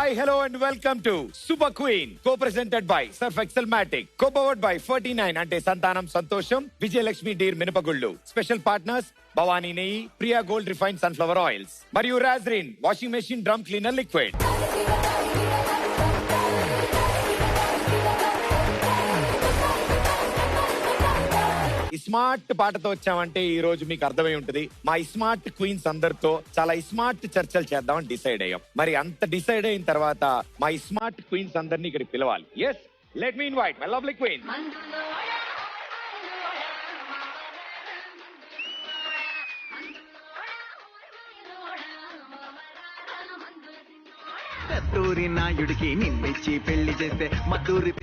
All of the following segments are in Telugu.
Hi, hello and welcome to Super Queen, co-presented by Surf Excel Matic, co-powered by 49 ante Santanam Santosham, Vijay Lakshmi Deer Minapagullu. Special partners Bhavani Neyi, Priya Gold Refined Sunflower Oils, Mariyu Razrin, Washing Machine Drum Cleaner Liquid. Smart పాటతో వచ్చామంటే ఈ రోజు మీకు అర్థమై ఉంటది. మా స్మార్ట్ క్వీన్స్ అందరితో చాలా స్మార్ట్ చర్చలు చేద్దామని డిసైడ్ అయ్యాం. మరి అంత డిసైడ్ అయిన తర్వాత మా స్మార్ట్ క్వీన్స్ అందరినీ ఇక్కడికి పిలవాలి. Yes, let me invite my lovely queen. Kasturi నాయుడికి నిన్నిచ్చి పెళ్లి చేస్తే Madhuri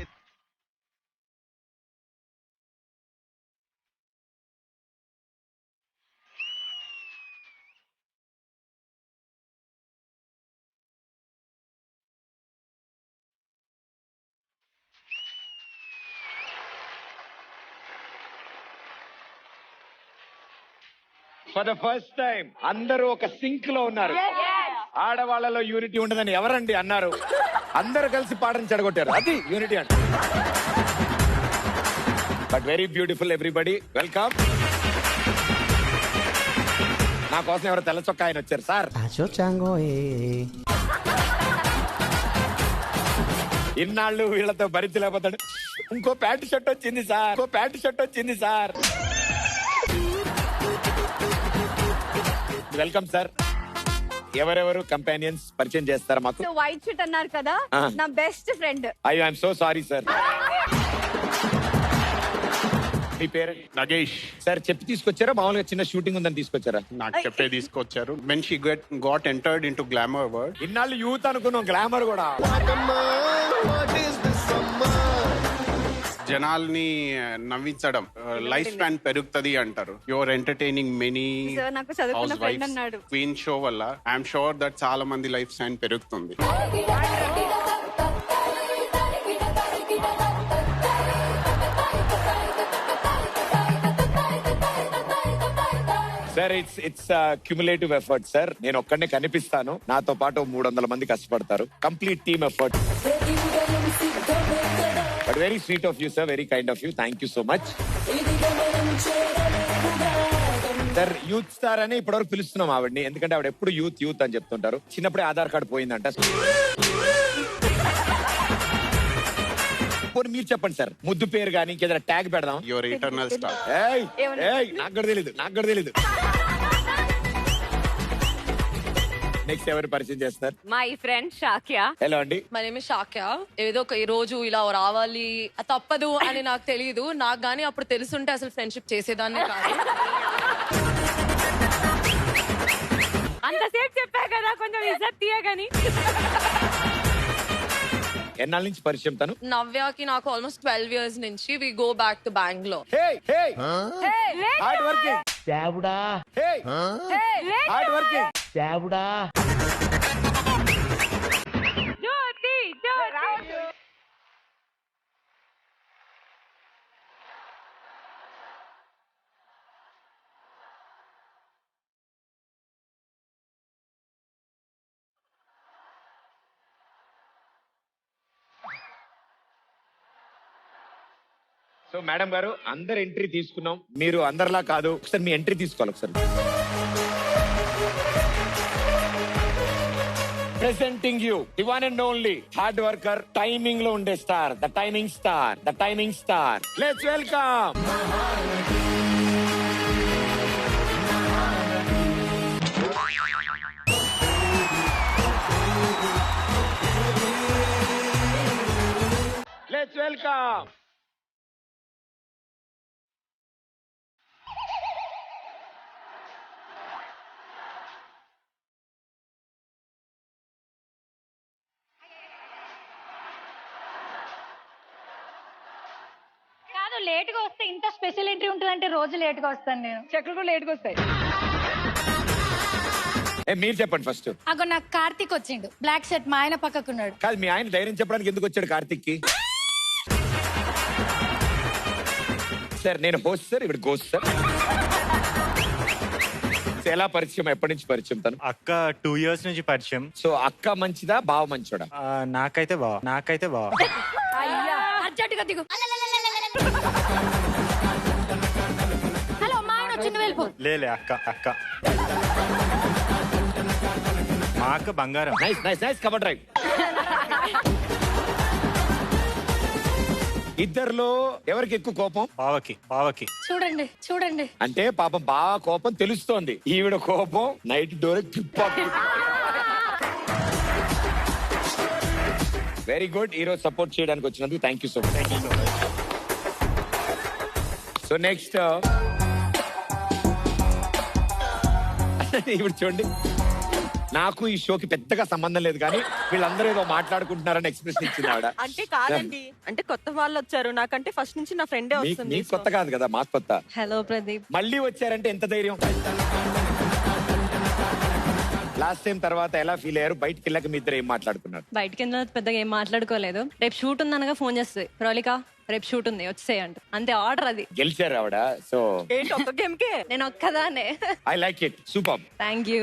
for the first time అందరూ ఒక సింక్ లో ఉన్నారు. ఆడవాళ్లలో యూనిటీ ఉండదని ఎవరండి అన్నారు? అందరూ కలిసి పాటను చెడగొట్టారు. అది యూనిటీ అంటే. But very beautiful everybody, welcome. నా కోసం ఎవరో తెల్ల చొక్కా ఆయన వచ్చారు సార్. ఇన్నాళ్ళు వీళ్ళతో భరించలేకపోతాడు. ఇంకో ప్యాంటు షర్ట్ వచ్చింది సార్. Welcome sir. ఎవరెవరు కంపానియన్స్ పరిచయం చేస్తారా మాకు? వైట్ షర్ట్ అన్నారు కదా, నా best friend. I'm so sorry sir. మీ పేరు? నగేష్. సార్ చెప్పి తీసుకొచ్చారా, మామూలుగా చిన్న షూటింగ్ ఉందని తీసుకొచ్చారా? నాకు చెప్పే తీసుకొచ్చారు. When she got entered into glamour world. ఇన్నాళ్ళు యూత్ అనుకున్నాం, గ్లామర్ కూడా. జనాల్ని నవ్వించడం, లైఫ్ స్పాన్ పెరుగుతుంది అంటారు. యువర్ ఎంటర్టైనింగ్ మెనీ నాకు చదువుకున్న ఫ్రెండ్ అన్నాడు. క్వీన్ షో వల్ల ఐఎమ్ షూర్ దట్ చాలా మంది లైఫ్ స్పాన్ పెరుగుతుంది. Sir it's cumulative effort sir. నేను ఒక్కడనే కనిపిస్తాను, నాతో పాటు 300 మంది కష్టపడతారు. Complete team effort. But very sweet of you sir, very kind of you. Thank you so much sir. Youth star అని ఇప్పటివరకు పిలుస్తున్నాం ఆవిడని, ఎందుకంటే ఆవిడ ఎప్పుడు యూత్ అని చెప్తుంటారు. చిన్నప్పుడే ఆధార్ కార్డు పోయిందంట. మీరు చెప్పండి సార్, ముద్దు పేరు కానీ ఇంకేదైనా ట్యాగ్ పెడదాం. Your eternal star. నాకు కూడా తెలీదు. నెక్స్ట్ ఎవరు పరిచయం చేస్తారు? My friend Shakya. హలో అండి. My name is Shakya. ఏదో ఒక ఈ రోజు ఇలా రావాలి తప్పదు అని నాకు తెలియదు. నాకు గానీ అప్పుడు తెలుసుంటే అసలు ఫ్రెండ్షిప్ చేసేదాన్ని కాదు. అంతసేపు చెప్పా కదా, కొంచెం ఇజ్జత్ తీయగాని. ఎన్నాళ్ళ నుంచి పరిచయం తను? నవ్యాకి నాకు ఆల్మోస్ట్ 12 years నుంచి. We go back to Bengaluru. Hard working. Hard working. So madam గారు, అందరు ఎంట్రీ తీసుకున్నాం, మీరు అందరిలా కాదు. ఒకసారి మీ ఎంట్రీ తీసుకోవాలి ఒకసారి. Presenting you the one and only hard worker, timing లో ఉండే star, the timing start. Let's welcome. Let's welcome. Late గా వస్తే ఇంత స్పెషల్ ఎంట్రీ ఉంటుందంటే రోజు లేట్ గా వస్తాను నేను. చెక్కులు కూడా లేట్ గా వస్తాయి. మీరు చెప్పండి ఫస్ట్. అగో నాకు కార్తీక్ వచ్చిండు, బ్లాక్ షర్ట్, మా ఆయన పక్కకున్నాడు. కాదు, మీ ఆయన ధైర్యం చెప్పడానికి ఎందుకు వచ్చాడు కార్తీక్ కి? సార్ నేను హోస్ట్ సార్, ఇక్కడ గోస్ట్ సార్. So, ఎలా పరిచయం, ఎప్పటి నుంచి పరిచయం తను? అక్క 2 years నుంచి పరిచయం. సో అక్క మంచిదా, బావ మంచోడా? నాకైతే బావ. అయ్యా అర్జెంటుగా దిగు. హలో మా ఆయన వచ్చింది వెళ్ళిపో. లేలే అక్క మా అక్క బంగారం. Nice cover drive. ఇద్దర్లో ఎవరికి ఎక్కువ కోపం? బావకి. చూడండి అంటే పాపం బాగా కోపం తెలుస్తోంది, ఈవిడ కోపం నైట్ డోర్ వెరీ గుడ్. ఈ రోజు సపోర్ట్ చేయడానికి వచ్చినందుకు thank you so much. So next ఇప్పుడు చూడండి, నాకు ఈ షోకి పెద్దగా సంబంధం లేదు కానీ వీళ్ళందరూ ఏదో మాట్లాడుకుంటున్నారని ఎక్స్ప్రెషన్ ఇచ్చింది ఆవిడ. అంటే కాదండి, అంటే కొత్త వాళ్ళు వచ్చారు, నాకంటే ఫస్ట్ నుంచి నా ఫ్రెండే వస్తుంది. మీకు కొత్త కాదు కదా, మాకు కొత్త. హలో ప్రదీప్. మళ్ళీ వచ్చారంటే ఎంత ధైర్యం. లాస్ట్ టైం తర్వాత ఎలా ఫీల్ అయ్యారు? బయటికి వెళ్ళాక మీ ఇద్దరు ఏం మాట్లాడుకున్నారు? బయటికి వెళ్ళిన పెద్దగా ఏం మాట్లాడుకోలేదు. రేపు షూట్ ఉందనగా ఫోన్ చేస్తుంది, ప్రవళిక రేపు షూట్ ఉంది వచ్చేయండి, అంతే ఆర్డర్. అది గెలిచారు ఆవిడ. సో ఏంటి ఒక్క గేమ్ కే? నేను ఒక్కదానే. I like it, super. Thank you.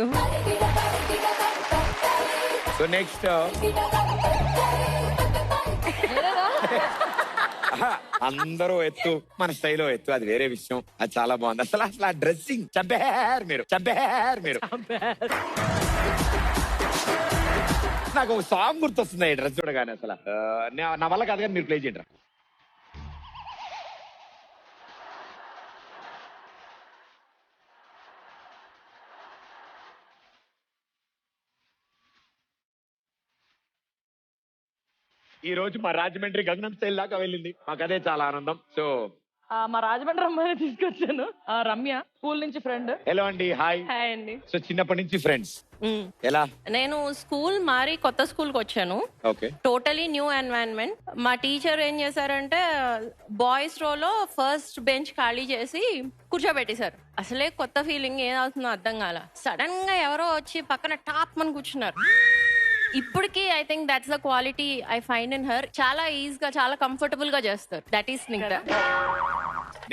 So next అందరూ ఎత్తు, మన స్టైల్లో ఎత్తు, అది వేరే విషయం, అది చాలా బాగుంది. అసలు ఆ డ్రెస్సింగ్ చంపేర్ మీరు. నాకు ఒక సాంగ్ గుర్తొస్తుంది ఈ డ్రెస్ చూడగానే. అసలు నా వల్ల కాదు కానీ మీరు ప్లే చేయండి. ఈ రోజు మా రాజమండ్రి గగనం స్టైల్ దాకా వెళ్ళింది, మాకు అదే చాలా ఆనందం. సో మా రాజమండ్రి అమ్మాయిని తీసుకొచ్చాను, రమ్య, స్కూల్ నుంచి ఫ్రెండ్. హలో అండి, హాయ్. హాయ్ అండి. సో చిన్నప్పటి నుంచి ఫ్రెండ్స్ ఎలా? నేను స్కూల్ మారి కొత్త స్కూల్ కి వచ్చాను. ఓకే. Totally new environment. మా టీచర్ ఏం చేశారంటే బాయ్స్ రోలో ఫస్ట్ బెంచ్ ఖాళీ చేసి కూర్చోబెట్టేశారు. అసలే కొత్త ఫీలింగ్ ఏమవుతుందో అర్థం కాల. సడన్ గా ఎవరో వచ్చి పక్కన టాప్ అని కూర్చున్నారు. ఇప్పటికీ I think that's the quality I find in her. చాలా ఈజీగా, చాలా కంఫర్టబుల్ గా చేస్తారు. That is Snigdha.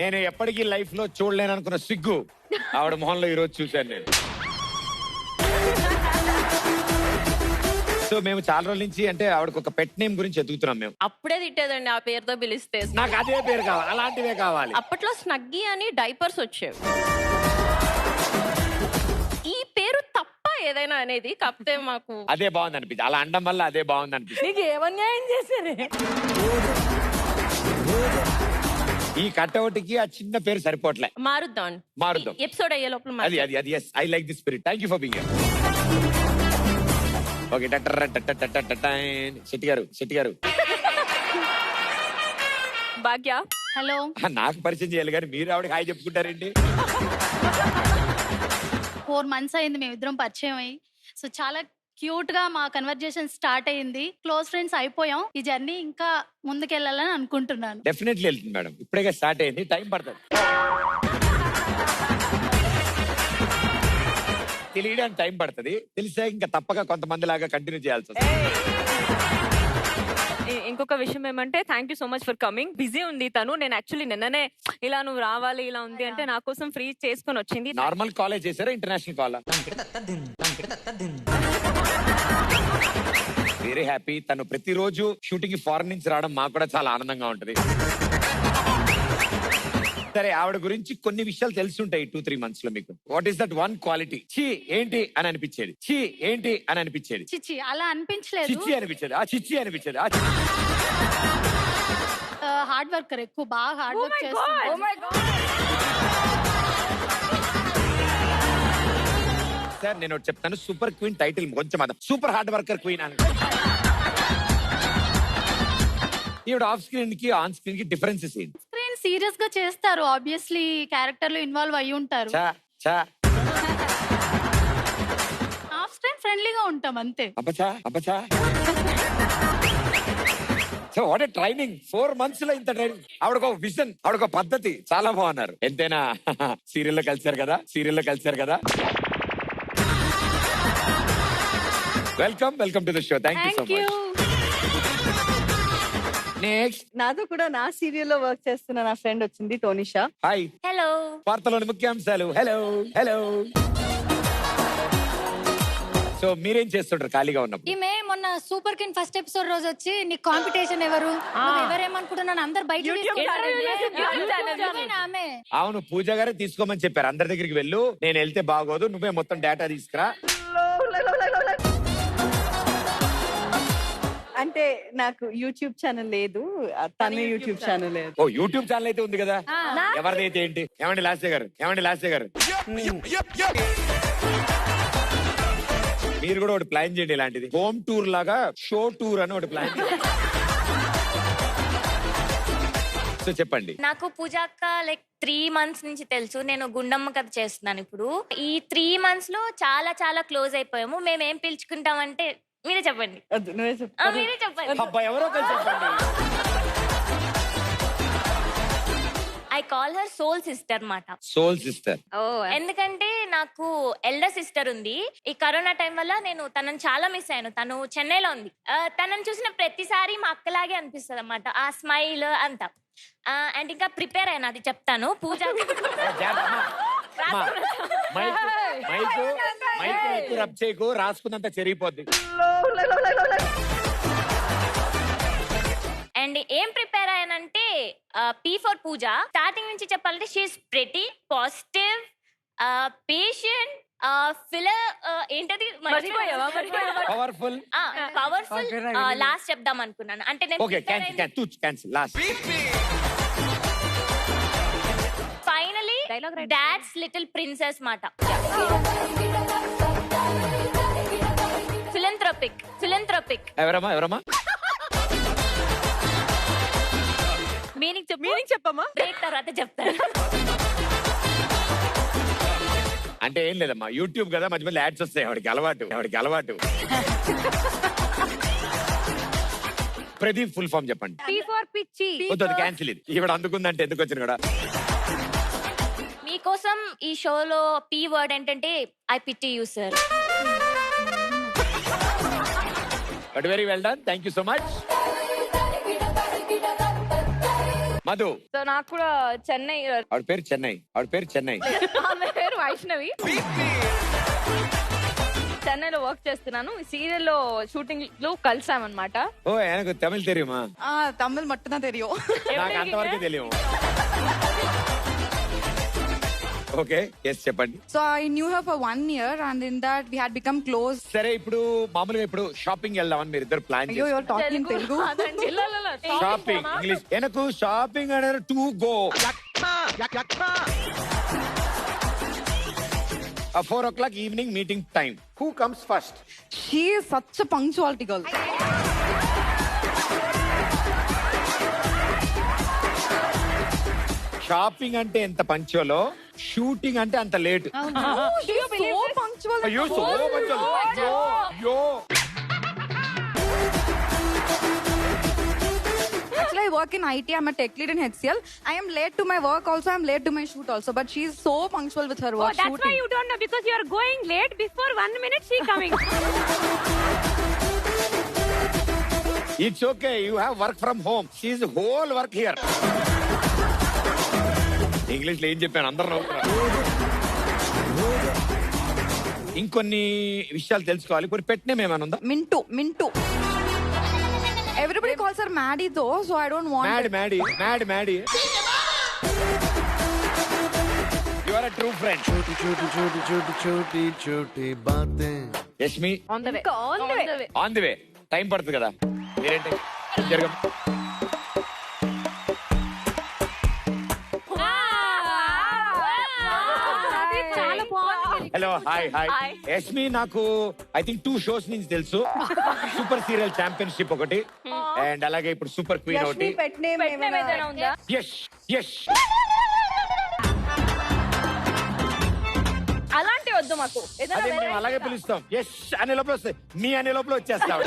నేను ఎప్పటికీ లైఫ్ లో చూడలేను అనుకున్న సిగ్గు ఆవిడ మొహంలో ఈ రోజు చూశాను నేను. సో మేము చాలా రోజుల నుంచి అంటే ఆవిడకు ఒక పెట్ నేమ్ గురించి ఎదుగుతున్నాం మేము. అప్పుడే తిట్టేదండి ఆ పేరుతో పిలిస్తే. నాకు అదే పేరు కావాలి, అలాంటివే కావాలి. అప్పట్లో స్నగ్గీ అని డైపర్స్ వచ్చేవి. ఈ పేరు తప్ప ఏదైనా అనేది కాకపోతే మాకు అదే బాగుంది అనిపించింది, అలా అనడం వల్ల అదే బాగుంది అనిపించింది. నీకు ఏమన్యాయం చేశారే? ఈ కట్అవుట్ కి ఆ చిన్న పేరు సరిపోవట్లే. మారుద్దాం. ఎపిసోడ్ అయ్యే లోపల అది yes, I like the spirit. Thank you for being here. Okay, Shetty గారు భాగ్య. హలో. నాకు పరిచయం చేయాలి కానీ మీరు ఆవిడకి హాయ్ చెప్పుకుంటారేంటి? 4 months అయింది మేమిద్దరం పరిచయం అయ్యి. సో చాలా క్యూట్ గా మా కన్వర్జేషన్ స్టార్ట్ అయ్యింది. క్లోజ్ ఫ్రెండ్స్ అయిపోయాం. ఈ జర్నీ ఇంకా ముందుకెళ్ళాలని అనుకుంటున్నాను. డెఫినెట్లీ వెళ్తుంది మేడం, ఇప్పుడే స్టార్ట్ అయింది, టైం పడుతుంది. తెలియడానికి టైం పడుతుంది, తెలిసాక ఇంకా తప్పక కొంతమంది లాగా కంటిన్యూ చేయాల్సి వస్తుంది. ఇంకొక విషయం ఏమంటే thank you so much for coming. Busy ఉంది తను. నేను యాక్చువల్లీ నిన్ననే ఇలా నువ్వు రావాలి ఇలా ఉంది అంటే నా కోసం ఫ్రీ చేసుకొని వచ్చింది. నార్మల్ కాలేజ్ చేశారా, ఇంటర్నేషనల్ కాలా? Very happy. తను ప్రతిరోజు షూటింగ్ కి ఫారెన్ నుంచి రావడం మాకు కూడా చాలా ఆనందంగా ఉంటది. సరే, ఆవిడ గురించి కొన్ని విషయాలు తెలుసుంటాయి 2-3 months లో మీకు. What is that one quality? ఛీ ఏంటి అని అనిపించేది, ఛీ ఏంటి అని అనిపించేది, చిచ్చి అలా అనిపించలేదు. చిచ్చి అనిపించేది, ఆ చిచ్చి అనిపించేది. హార్డ్ వర్కర్, ఎక్కువ బాగా హార్డ్ వర్క్ చేస్తుంది. సార్ నేను ఒకటి చెప్తాను, సూపర్ క్వీన్ టైటిల్ కొంచెం అర్థం, సూపర్ హార్డ్ వర్కర్ క్వీన్ అని. ఈవిడ ఆఫ్ స్క్రీన్ కి ఆన్ స్క్రీన్ కి డిఫరెన్సెస్ ఏంటి? స్క్రీన్ సీరియస్ గా చేస్తారు, ఆబ్వియస్లీ క్యారెక్టర్ లో ఇన్వాల్వ్ అయ్యి ఉంటారు. ఆఫ్ స్క్రీన్ ఫ్రెండ్లీగా ఉంటాం అంతే. అబ్బచా so what a training, 4 months లో ఇంత ట్రైనింగ్. ఆవిడకు విజన్, ఆవిడకు పద్ధతి, చాలా బాగున్నారు. ఎంతైనా సీరియల్లో కలిసారు కదా. Welcome to the show. Thank you so much. Next నాతో కూడా నా సీరియల్ లో వర్క్ చేస్తున్న నా ఫ్రెండ్ వచ్చింది, తోనిషా. హాయ్. హలో. వార్తలోని ముఖ్యాంశాలు. హలో సో మీరేం చేస్తుంటారు ఖాళీగా ఉన్నప్పుడు? ఈమె మొన్న సూపర్ కింగ్ ఫస్ట్ ఎపిసోడ్ రోజు వచ్చి నీ కాంపిటీషన్ ఎవరు నువ్వు ఎవరేమనుకుంటున్నాను అందరు బయట ఆమె. అవును, పూజ గారే తీసుకోమని చెప్పారు. అందరి దగ్గరికి వెళ్ళు, నేను వెళ్తే బాగోదు, నువ్వే మొత్తం డేటా తీసుకురా. అంటే నాకు యూట్యూబ్ ఛానల్ లేదు, తన యూట్యూబ్ ఛానల్ లేదు. ఓ యూట్యూబ్ ఛానల్ అయితే ఉంది కదా, ఎవరిదైతే ఏంటి? ఏమండి లాస్య గారు, ఏమండి లాస్య గారు, మీరు కూడా ఒకటి ప్లాన్ చేయండి ఇలాంటిది. హోమ్ టూర్ లాగా షో టూర్ అని ఒకటి ప్లాన్ చేయండి. సో చెప్పండి. నాకు పూజాక్క లైక్ 3 months నుంచి తెలుసు. నేను గుండమ్మ కథ చేస్తున్నాను ఇప్పుడు. ఈ 3 months లో చాలా చాలా క్లోజ్ అయిపోయాము. మేము ఏం పిలుచుకుంటామంటే మీరే చెప్పండి. వద్దు, నువ్వే చెప్పు. మీరే చెప్పండి. అబ్బా, ఎవరో కలిసి చెప్పండి. I call her soul sister మాట. Soul sister. ఎందుకంటే నాకు ఎల్డర్ సిస్టర్ ఉంది. ఈ కరోనా టైం వల్ల నేను తనని చాలా మిస్ అయ్యాను. తను చెన్నైలో ఉంది. తనని చూసిన ప్రతిసారి మా అక్కలాగే అనిపిస్తుంది అన్నమాట, ఆ స్మైల్ అంతా. అండ్ ఇంకా ప్రిపేర్ అయినా, అది చెప్తాను. పూజ రబ్ చేయకు, రాసుకున్నంత చెరిగిపోద్ది. అండ్ ఏం ప్రిపేర్ అయ్యానంటే పీ ఫర్ పూజ. స్టార్టింగ్ నుంచి చెప్పాలంటే షీఈస్ ప్రెటీ పాజిటివ్ పేషెంట్ ఏంటది పవర్ఫుల్. పవర్ఫుల్. లాస్ట్ చెప్దాం అనుకున్నాను. అంటే ఫైనలీ డాడ్స్ లిటిల్ ప్రిన్సెస్ మాట. ఫిలంథ్రోపిక్. ఎవరమ్మా? మీనింగ్ చెప్పమ్మా. బ్రేక్ తర్వాత చెప్తాను. అంటే ఏం లేదమ్మా, యూట్యూబ్ కదా, మధ్య మధ్య యాడ్స్ వస్తాయి. ఆవిడకి అలవాటు. ప్రదీప్ ఫుల్ ఫామ్ చెప్పండి. పిచ్చి. వద్దు, క్యాన్సిల్. ఇది ఈవిడ అందుకుందంటే ఎందుకు వచ్చిన కూడా. మీకోసం ఈ షోలో పీ వర్డ్ ఏంటంటే I pity you sir. But very well done, thank you so much. Madhu. So నాకు కూడా చెన్నై. ఆవిడ పేరు చెన్నై. ఆమె పేరు వైష్ణవి. చెన్నైలో వర్క్ చేస్తున్నాను. సీరియల్ లో షూటింగ్ లో కలిసామన్నమాట. ఓ, எனக்கு தமிழ் தெரியுமா? తమిళ్ మట్టునా తెలియదు. నాకు అంతవరకు తెలియదు. ఓకే, ఎస్ చెప్పండి. So I knew her for 1 year and in that we had become close. సరే, ఇప్పుడు మామూలుగా ఇప్పుడు షాపింగ్ వెళ్దామని మీరు ఇద్దరు ప్లాన్ అయ్యో, you're talking Telugu. Shopping English. ఎనకు షాపింగ్ అనేది to go. 4 o'clock evening meeting time. Who comes first? She is such a punctuality girl. Shopping అంటే ఎంత పంచోలో, షూటింగ్ అంటే అంత late. She is so punctual. అయ్యో, సో పంచోలు. అయ్యో. Actually, I work in IT. I'm a tech lead in HCL. I am late to my work also. I'm late to my shoot also. But she's so punctual with her work. That's why you don't know, because you are going late. Before 1 minute she coming. It's okay. You have work from home. She's whole work here. English లో ఏం చెప్పాను, అందరూ నవ్వుతున్నారు. ఇంకొన్ని విషయాలు తెలుసుకోవాలి. కొన్ని పెట్టిన ఏమైనా ఉందా? Mintu. Everybody calls her Maddie though, so I don't want Maddie. You are a true friend. छोटी बातें. Yashmi. On the way. Time పడుతుంది కదా, మీరేంటి జరగం. Hello, hi. యష్మి నాకు ఐ థింక్ 2 shows నుంచి తెలుసు. సూపర్ సీరియల్ ఛాంపియన్షిప్ ఒకటి, అండ్ అలాగే ఇప్పుడు సూపర్ క్వీన్ ఒకటి. యష్. అలాంటి వద్దు మాకు. అదే మేము అలాగే పిలుస్తాం. యష్ అనే లోపల వస్తాయి, మీ అనే లోపల వచ్చేస్తాం.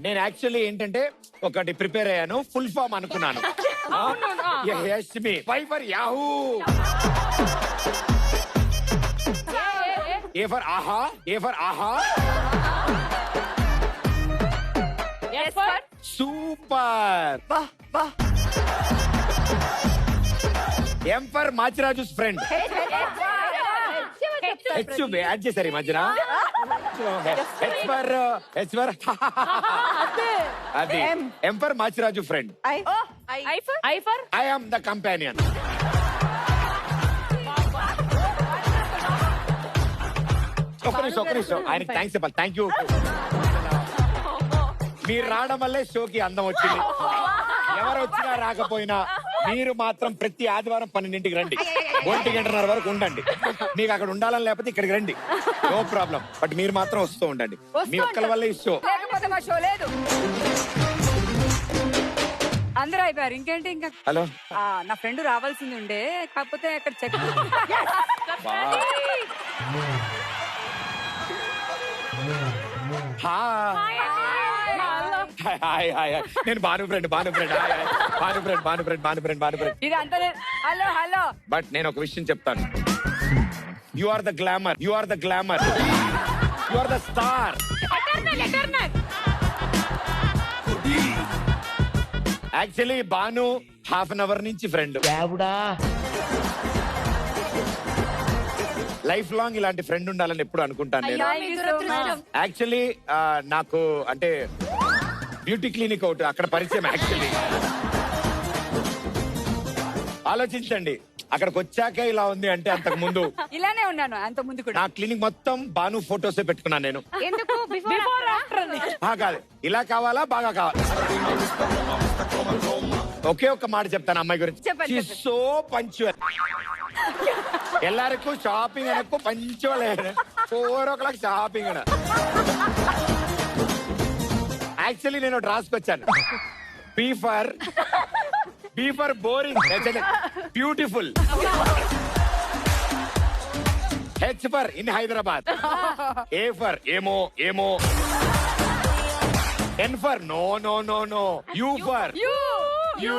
నేను యాక్చువల్లీ ఏంటంటే ఒకటి ప్రిపేర్ అయ్యాను, ఫుల్ ఫామ్ అనుకున్నాను. Yashmi Y for Yahoo, A for Aha, super, M for Machiraju's friend, H add చేశారు ఈ మధ్యన. హెచ్ ఫర్ అది M for Machiraju friend. I am the companion. ఒక్క నిమిషం ఆయనకి థ్యాంక్స్ చెప్పాలి. Thank you. మీరు రావడం వల్లే షోకి అందం వచ్చింది. ఎవరు వచ్చినా రాకపోయినా మీరు మాత్రం ప్రతి ఆదివారం 12ంటికి రండి, 1:30 వరకు ఉండండి. మీకు అక్కడ ఉండాలని లేకపోతే ఇక్కడికి రండి, నో ప్రాబ్లం. బట్ మీరు మాత్రం వస్తూ ఉండండి. మీ ఒక్కల వల్ల ఈ షో. లేకపోతే మా షో లేదు. అందరూ అయిపోయారు. ఇంకేంటి? ఇంకా హలో, నా ఫ్రెండ్ రావాల్సింది ఉండే, కాకపోతే అక్కడ చెక్. Hi hi. నేను భాను ఫ్రెండ్. ఇది అంతా హలో హలో. బట్ నేను ఒక విషయం చెప్తాను. You are the glamour, you are the star. Actually Bhanu half an hour నుంచి ఫ్రెండ్. లైఫ్ లాంగ్ ఇలాంటి ఫ్రెండ్ ఉండాలని ఎప్పుడు అనుకుంటాను నేను. యాక్చువల్లీ నాకు అంటే బ్యూటీ క్లినిక్ ఒకటి అక్కడ పరిచయం. యాక్చువల్లీ ఆలోచించండి, అక్కడికి వచ్చాకే ఇలా ఉంది అంటే అంతకు ముందు ఇలానే ఉన్నాను. అంత ముందు కూడా నా క్లినిక్ మొత్తం భాను ఫోటోసే పెట్టుకున్నాను నేను. ఎందుకు? Before after. కాదు, ఇలా కావాలా బాగా కావాలా? ఒకే ఒక్క మాట చెప్తాను అమ్మాయి గురించి. So punctual. ಎಲ್ಲರಿಗೂ ಶಾಪಿಂಗ್ ಅನ್ನಕ್ಕೂ ಪಂಚೋಳೆ 4 o'clock షాపింగ్ అన. యాక్చువల్లీ నేను రాసుకొచ్చాను. B for boring, beautiful. H for in Hyderabad. A for ఏమో. N for no. U for you.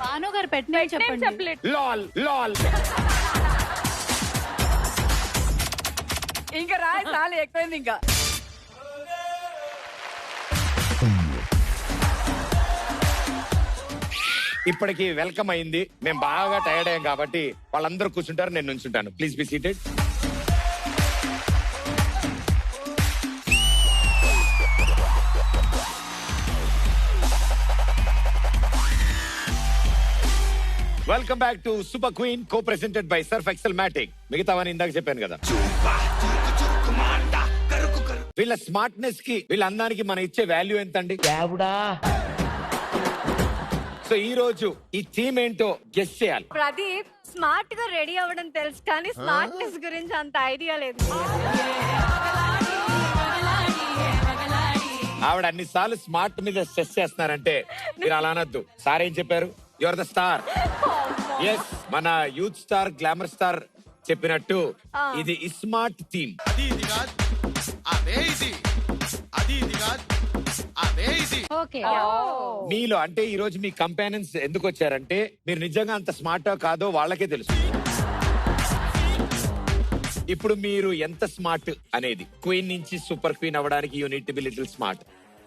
Bhanu గారు పెట్టిన చెప్పండి. లాల్. ఇంకా రాయి చాలు, ఎక్కువైంది ఇంకా. ఇప్పటికి వెల్కమ్ అయింది. మేము బాగా టైర్డ్ అయ్యాం కాబట్టి వాళ్ళందరూ కూర్చుంటారు, నేను నుంచుంటాను. Please be seated. Welcome back to super queen, co presented by Surf Excel Matic. మిగతావని ఇందాక చెప్పాను కదా. వీళ్ళ స్మార్ట్నెస్ కి, వీళ్ళ అందానికి మనం ఇచ్చే వాల్యూ ఎంత అండి? సో ఈ రోజు ఈ థీమ్ ఏంటో గెస్ చేయాలి. ప్రదీప్ స్మార్ట్ గా రెడీ అవ్వడం తెలుసు, కానీ స్మార్ట్నెస్ గురించి అంత ఐడియా లేదు. ఆవిడ అన్నిసార్లు స్మార్ట్ మీద స్ట్రెస్ చేస్తున్నారంటే మీరు అలా అనొద్దు. సార్ ఏం చెప్పారు? You are the star. Yes, మన యూత్ స్టార్, గ్లామర్ స్టార్ చెప్పినట్టు ఇది స్మార్ట్ థీమ్. మీలో అంటే ఈ రోజు మీ కంపానియన్స్ ఎందుకు వచ్చారంటే మీరు నిజంగా అంత స్మార్టో కాదో వాళ్ళకే తెలుసు. ఇప్పుడు మీరు ఎంత స్మార్ట్ అనేది, క్వీన్ నుంచి సూపర్ క్వీన్ అవ్వడానికి you need to be little smart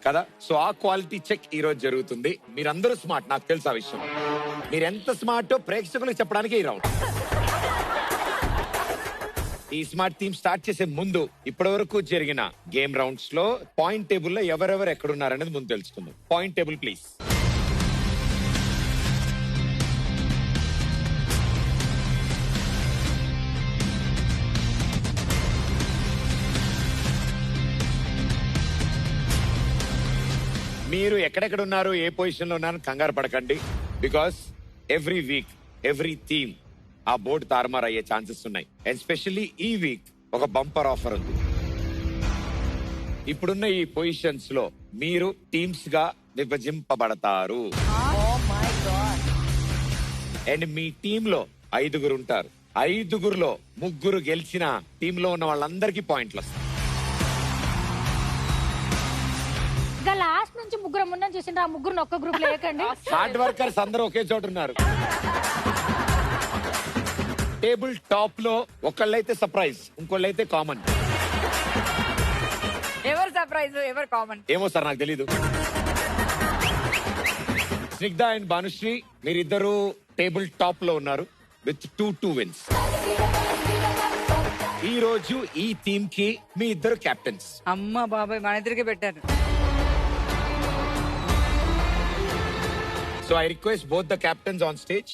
కదా. సో ఆ క్వాలిటీ చెక్ ఈ రోజు జరుగుతుంది. మీరందరూ స్మార్ట్, నాకు తెలుసు ఆ విషయం. మీరు ఎంత స్మార్టో ప్రేక్షకులకు చెప్పడానికి ఈ రౌండ్. ఈ స్మార్ట్ థీమ్ స్టార్ట్ చేసే ముందు ఇప్పటి వరకు జరిగిన గేమ్ రౌండ్స్ లో పాయింట్ టేబుల్ లో ఎవరెవరు ఎక్కడున్నారనేది ముందు తెలుసుకుందాం. Point table please. మీరు ఎక్కడెక్కడ ఉన్నారు, ఏ పొజిషన్ లో ఉన్నారు కంగారు పడకండి. Because every week every theme ఆ బోర్డు తారుమారు అయ్యే ఛాన్సెస్ ఉన్నాయి. ఎస్పెషల్లీ ఈ వీక్ ఒక బంపర్ ఆఫర్ ఉంది. ఇప్పుడున్న ఈ పొజిషన్స్ లో మీరు టీమ్స్ గా విభజింపబడతారు. అండ్ మీ టీమ్ లో 5 ఉంటారు. 5లో 3 గెలిచిన టీమ్ లో ఉన్న వాళ్ళందరికీ పాయింట్లు వస్తాయి. లాస్ట్ నుంచి 3 ఉన్నాం చూసిండ్రు, ఆ 3 ఒక్క గ్రూప్ లో లేకండి. హార్డ్ వర్కర్స్ అందరూ ఒకే చోట ఉన్నారు. టేబుల్ టాప్ లో ఒకళ్ళైతే సర్ప్రైజ్, ఇంకోళ్ళైతే కామన్. ఎవరు సర్ప్రైజ్, ఎవరు కామన్ ఏమో సార్ నాకు తెలీదు. స్నిగ్ధ అండ్ భానుశ్రీ మీరిద్దరు టేబుల్ టాప్ లో ఉన్నారు విత్ 2 wins. ఈ రోజు ఈ టీమ్ కి మీ ఇద్దరు కెప్టెన్స్. అమ్మ బాబాయ్ మన ఇద్దరికి పెట్టారు. So I request both the captains on stage.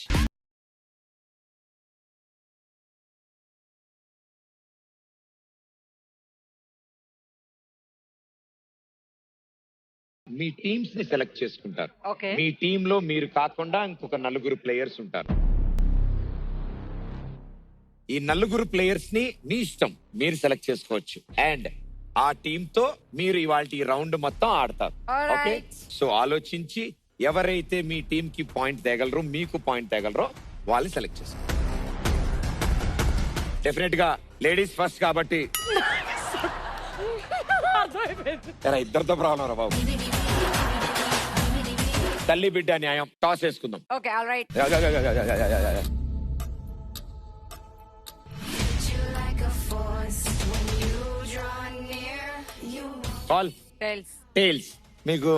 Me teams ని సెలెక్ట్ చేసుకుంటారు. ఓకే. మీ టీమ్ లో మీరు కాకుండా ఇంకొక నలుగురు ప్లేయర్స్ ఉంటారు. ఈ నలుగురు ప్లేయర్స్ ని మీ ఇష్టం మీరు సెలెక్ట్ చేసుకోవచ్చు. అండ్ ఆ టీమ్ తో మీరు ఇవాళ ఈ రౌండ్ మొత్తం ఆడతారు. ఓకే, సో ఆలోచించి ఎవరైతే మీ టీమ్ కి పాయింట్ తేగలరో, మీకు పాయింట్ తేగలరో వాళ్ళని సెలెక్ట్ చేసుకోండి. డెఫినెట్ గా లేడీస్ ఫస్ట్ కాబట్టి ఇద్దరితో ప్రాబ్లం రా బాబు. తల్లి బిడ్డ న్యాయం. టాస్ వేసుకుందాం. Okay, all right. Call tiles. Tiles. మీకు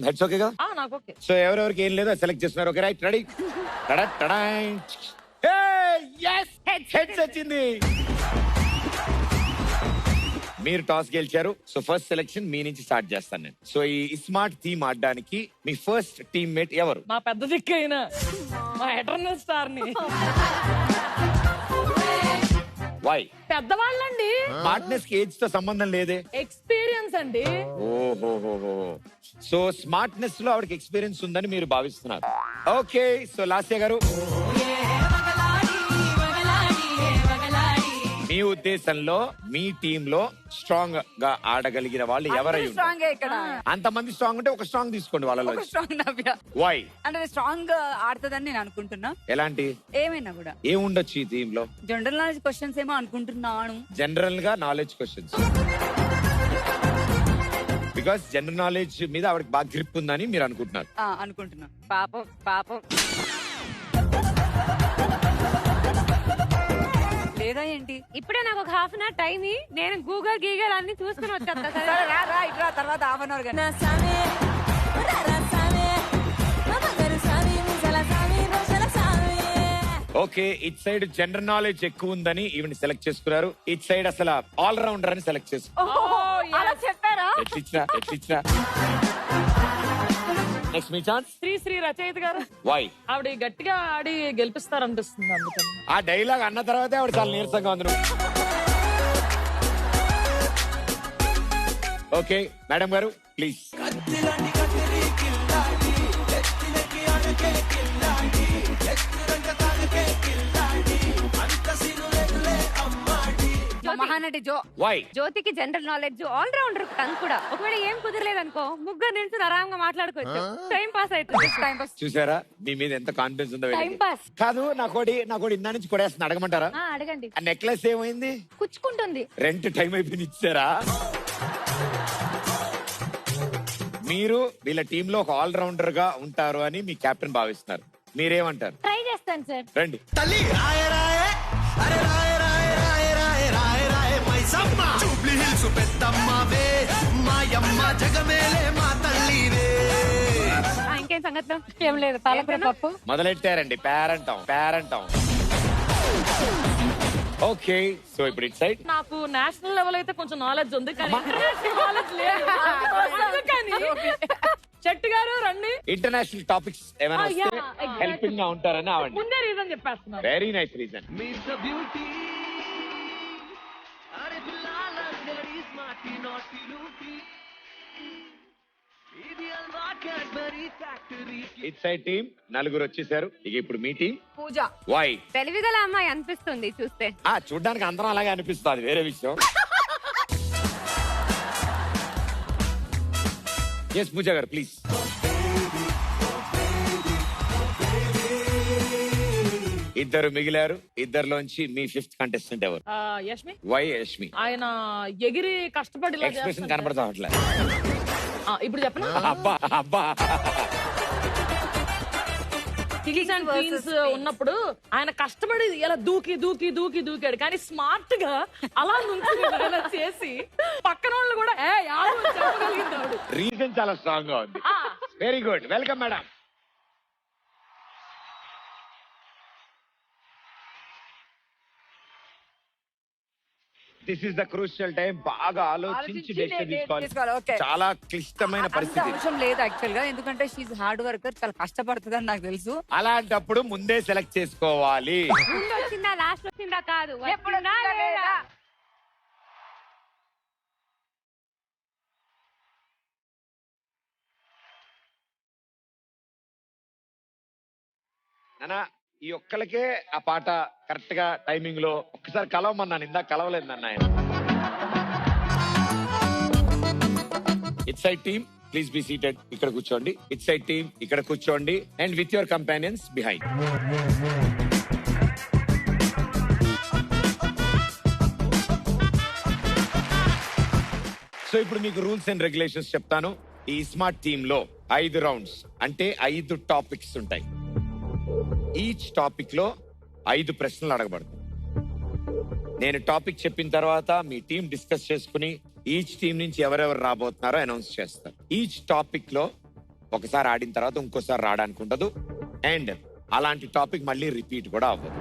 హెడ్స్ ఓకే కదా? నాకు ఓకే. సో ఎవరెవరికి ఏం లేదో సెలెక్ట్ చేస్తున్నారు. Okay, right, ready. హెడ్స్ వచ్చింది. మీరు టాస్ గెలిచారు. సో ఫస్ట్ సెలెక్షన్ మీ నుంచి స్టార్ట్ చేస్తాను నేను. సో ఈ స్మార్ట్ థీమ్ ఆడడానికి మీ ఫస్ట్ టీమ్ మేట్ ఎవరు? మా పెద్ద దిక్కైన మా ఎటర్నల్ స్టార్ ని. వై? పెద్దవాళ్ళండి. స్మార్ట్నెస్ కి ఏజ్ తో సంబంధం లేదే. ఎక్స్పీరియన్స్ అండి. ఓహో, సో స్మార్ట్నెస్ లో ఆవిడకి ఎక్స్పీరియన్స్ ఉందని మీరు భావిస్తున్నారు. ఓకే, సో లాస్య గారు, మీ ఉద్దేశంలో మీ టీమ్ లో స్ట్రాంగ్ గా ఆడగలిగిన వాళ్ళు ఎవరై స్ట్రాంగ్ ఇక్కడ. అంతమంది స్ట్రాంగ్ ఉంటే ఒక స్ట్రాంగ్ తీసుకోండి వాళ్ళలో. Strong Navya. వై? అంటే స్ట్రాంగ్ ఆడుతుందని నేను అనుకుంటున్నా. ఎలాంటి? ఏమైనా కూడా ఏముండొచ్చు ఈ టీమ్ లో? జనరల్ నాలెడ్జ్ క్వశ్చన్స్ ఏమో అనుకుంటున్నాను. జనరల్ గా knowledge questions. Because general knowledge మీద ఆవిడకి బాగా గ్రిప్ ఉందని మీరు అనుకుంటున్నారు. అనుకుంటున్నా. పాపం పాపం. లేదా ఏంటి? ఇప్పుడే నాకు ఒక హాఫ్ అన్ అవర్ టైం, నేను గూగుల్ గీగల్ అన్ని చూసుకుని వచ్చేస్తా. రా తర్వాత half an hour. Okay, it side general knowledge ఎక్కువ ఉందని ఈవెన్ సెలెక్ట్ చేసుకున్నారు. ఇట్ సైడ్ అసలు ఆల్ రౌండర్ అని సెలెక్ట్ చేసుకున్నారు. చెప్పారా? ఎట్లిచ్చినా నెక్స్ట్ మీ ఛాన్స్. శ్రీ రచయిత గారు. వై? ఆవిడ గట్టిగా ఆడి గెలిపిస్తారనిపిస్తుంది అందుకని. ఆ డైలాగ్ అన్న తర్వాతే ఆవిడ చాలా నీరసంగా ఉంది. ఓకే మేడం గారు, ప్లీజ్. మహానటి జో. వై? జ్యోతికి జనరల్ నాలెడ్జ్, ఆల్ రౌండర్ తను కూడా. ఒకవేళ ఏం కుదరలేదు అనుకో, ముగ్గురు నిల్చుని ఆరాంగా మాట్లాడుకోవచ్చు. టైం పాస్ అవుతుంది. Time pass. చూసారా మీ మీద ఎంత కాన్ఫిడెన్స్ ఉందో. టైం పాస్ కాదు, నాకోటి ఇందా నుంచి కొడేస్తుంది. అడగమంటారా? అడగండి. ఆ నెక్లెస్ ఏమైంది? కుచ్చుకుంటుంది. రెంట్ టైం అయిపోయింది, ఇచ్చారా? మీరు వీళ్ళ టీమ్ లో ఒక ఆల్ రౌండర్ గా ఉంటారు అని మీ కెప్టెన్ భావిస్తున్నారు. మీరేమంటారు? ట్రై చేస్తాను సార్. రండి. ఇంకేం సంగతి? ఏం లేదు, పాలకూర పప్పు మొదలెట్టారండి. పేరంటాం. ఓకే, సో ఇప్పుడు ఇట్ సైడ్ నాకు నేషనల్ లెవెల్ అయితే కొంచెం నాలెడ్జ్ ఉంది, కానీ ఇంటర్నేషనల్ నాలెడ్జ్ లేదు. అందుకని చెట్టు గారు రండి. ఇంటర్నేషనల్ టాపిక్స్ ఏమైనా హెల్పింగ్ గా ఉంటారని ఆవిడ ముందే రీజన్ చెప్పేస్తున్నారు. Very nice reason. It side team నలుగురు వచ్చేసారు. ఇక ఇప్పుడు మీ టీం. పూజ. వై? తెలివిగల అమ్మాయి అనిపిస్తుంది చూస్తే. చూడ్డానికి అందరం అలాగే అనిపిస్తుంది, వేరే విషయం. ఎస్ పూజ గారు, ప్లీజ్. ఇద్దరు మిగిలారు. ఇద్దరులోంచి మీ ఫిఫ్త్ కంటెస్టెంట్ ఎవరు? యష్మి. వై యష్మి? ఆయన ఎగిరి కష్టపడి ఎక్స్ప్రెషన్ కనపడతా అట్లా. ఇప్పుడు చెప్పండి. అబ్బా కింగ్స్ అండ్ క్వీన్స్ ఉన్నప్పుడు ఆయన కష్టపడి ఇలా దూకాడు, కానీ స్మార్ట్ గా అలా నుంచి చేసి పక్కన వాళ్ళు కూడా చెప్పగలిగింది. రీజన్ చాలా స్ట్రాంగ్ గా ఉంది. Very good, welcome madam. This is the crucial time. బాగా ఆలోచించి డెసిషన్ తీసుకోవాలి. ఓకే, చాలా క్లిష్టమైన అంత పరిస్థితి. అవసరం లేదు యాక్చువల్ గా, ఎందుకంటే షీఈ్ హార్డ్ వర్కర్, చాలా కష్టపడుతుందని నాకు తెలుసు. అలాంటప్పుడు ముందే సెలెక్ట్ చేసుకోవాలి. వచ్చిందా లాస్ట్ వచ్చిందా కాదు నానా ఈ ఒక్కలకే ఆ పాట కరెక్ట్ గా టైమింగ్ లో ఒక్కసారి కలవమన్నాను, ఇందాక కలవలేదు నాన్న ఆయన. It side team please be seated. ఇక్కడ కూర్చోండి. ఇట్ సైడ్ టీమ్ ఇక్కడ కూర్చోండి. And with your companions behind. So ఇప్పుడు మీకు రూల్స్ అండ్ రెగ్యులేషన్స్ చెప్తాను. ఈ స్మార్ట్ టీమ్ లో 5 రౌండ్స్ అంటే 5 టాపిక్స్ ఉంటాయి. ఈచ్ టాపిక్ లో 5 ప్రశ్నలు అడగబడతాయి. నేను టాపిక్ చెప్పిన తర్వాత మీ టీం డిస్కస్ చేసుకుని ఈచ్ టీం నుంచి ఎవరెవరు రాబోతున్నారో అనౌన్స్ చేస్తారు. ఈచ్ టాపిక్ లో ఒకసారి ఆడిన తర్వాత ఇంకోసారి రావడానికి ఉండదు. అండ్ అలాంటి టాపిక్ మళ్ళీ రిపీట్ కూడా అవ్వదు.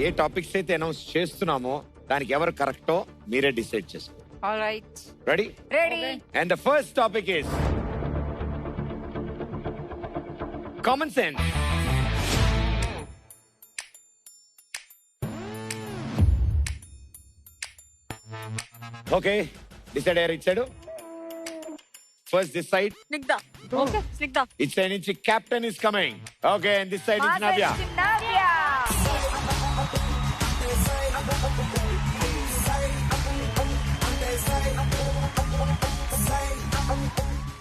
ఏ టాపిక్స్ అయితే అనౌన్స్ చేస్తున్నామో దానికి ఎవరు కరెక్టో మీరే డిసైడ్ చేసుకోండి. Alright, ready? Ready. And the first topic is common sense. Okay, decide అయ్యారు. ఇచ్చాడు first this side. Snigdha. Okay Snigdha. It side నుంచి captain is coming. Okay, and this side నుంచి నవ్య.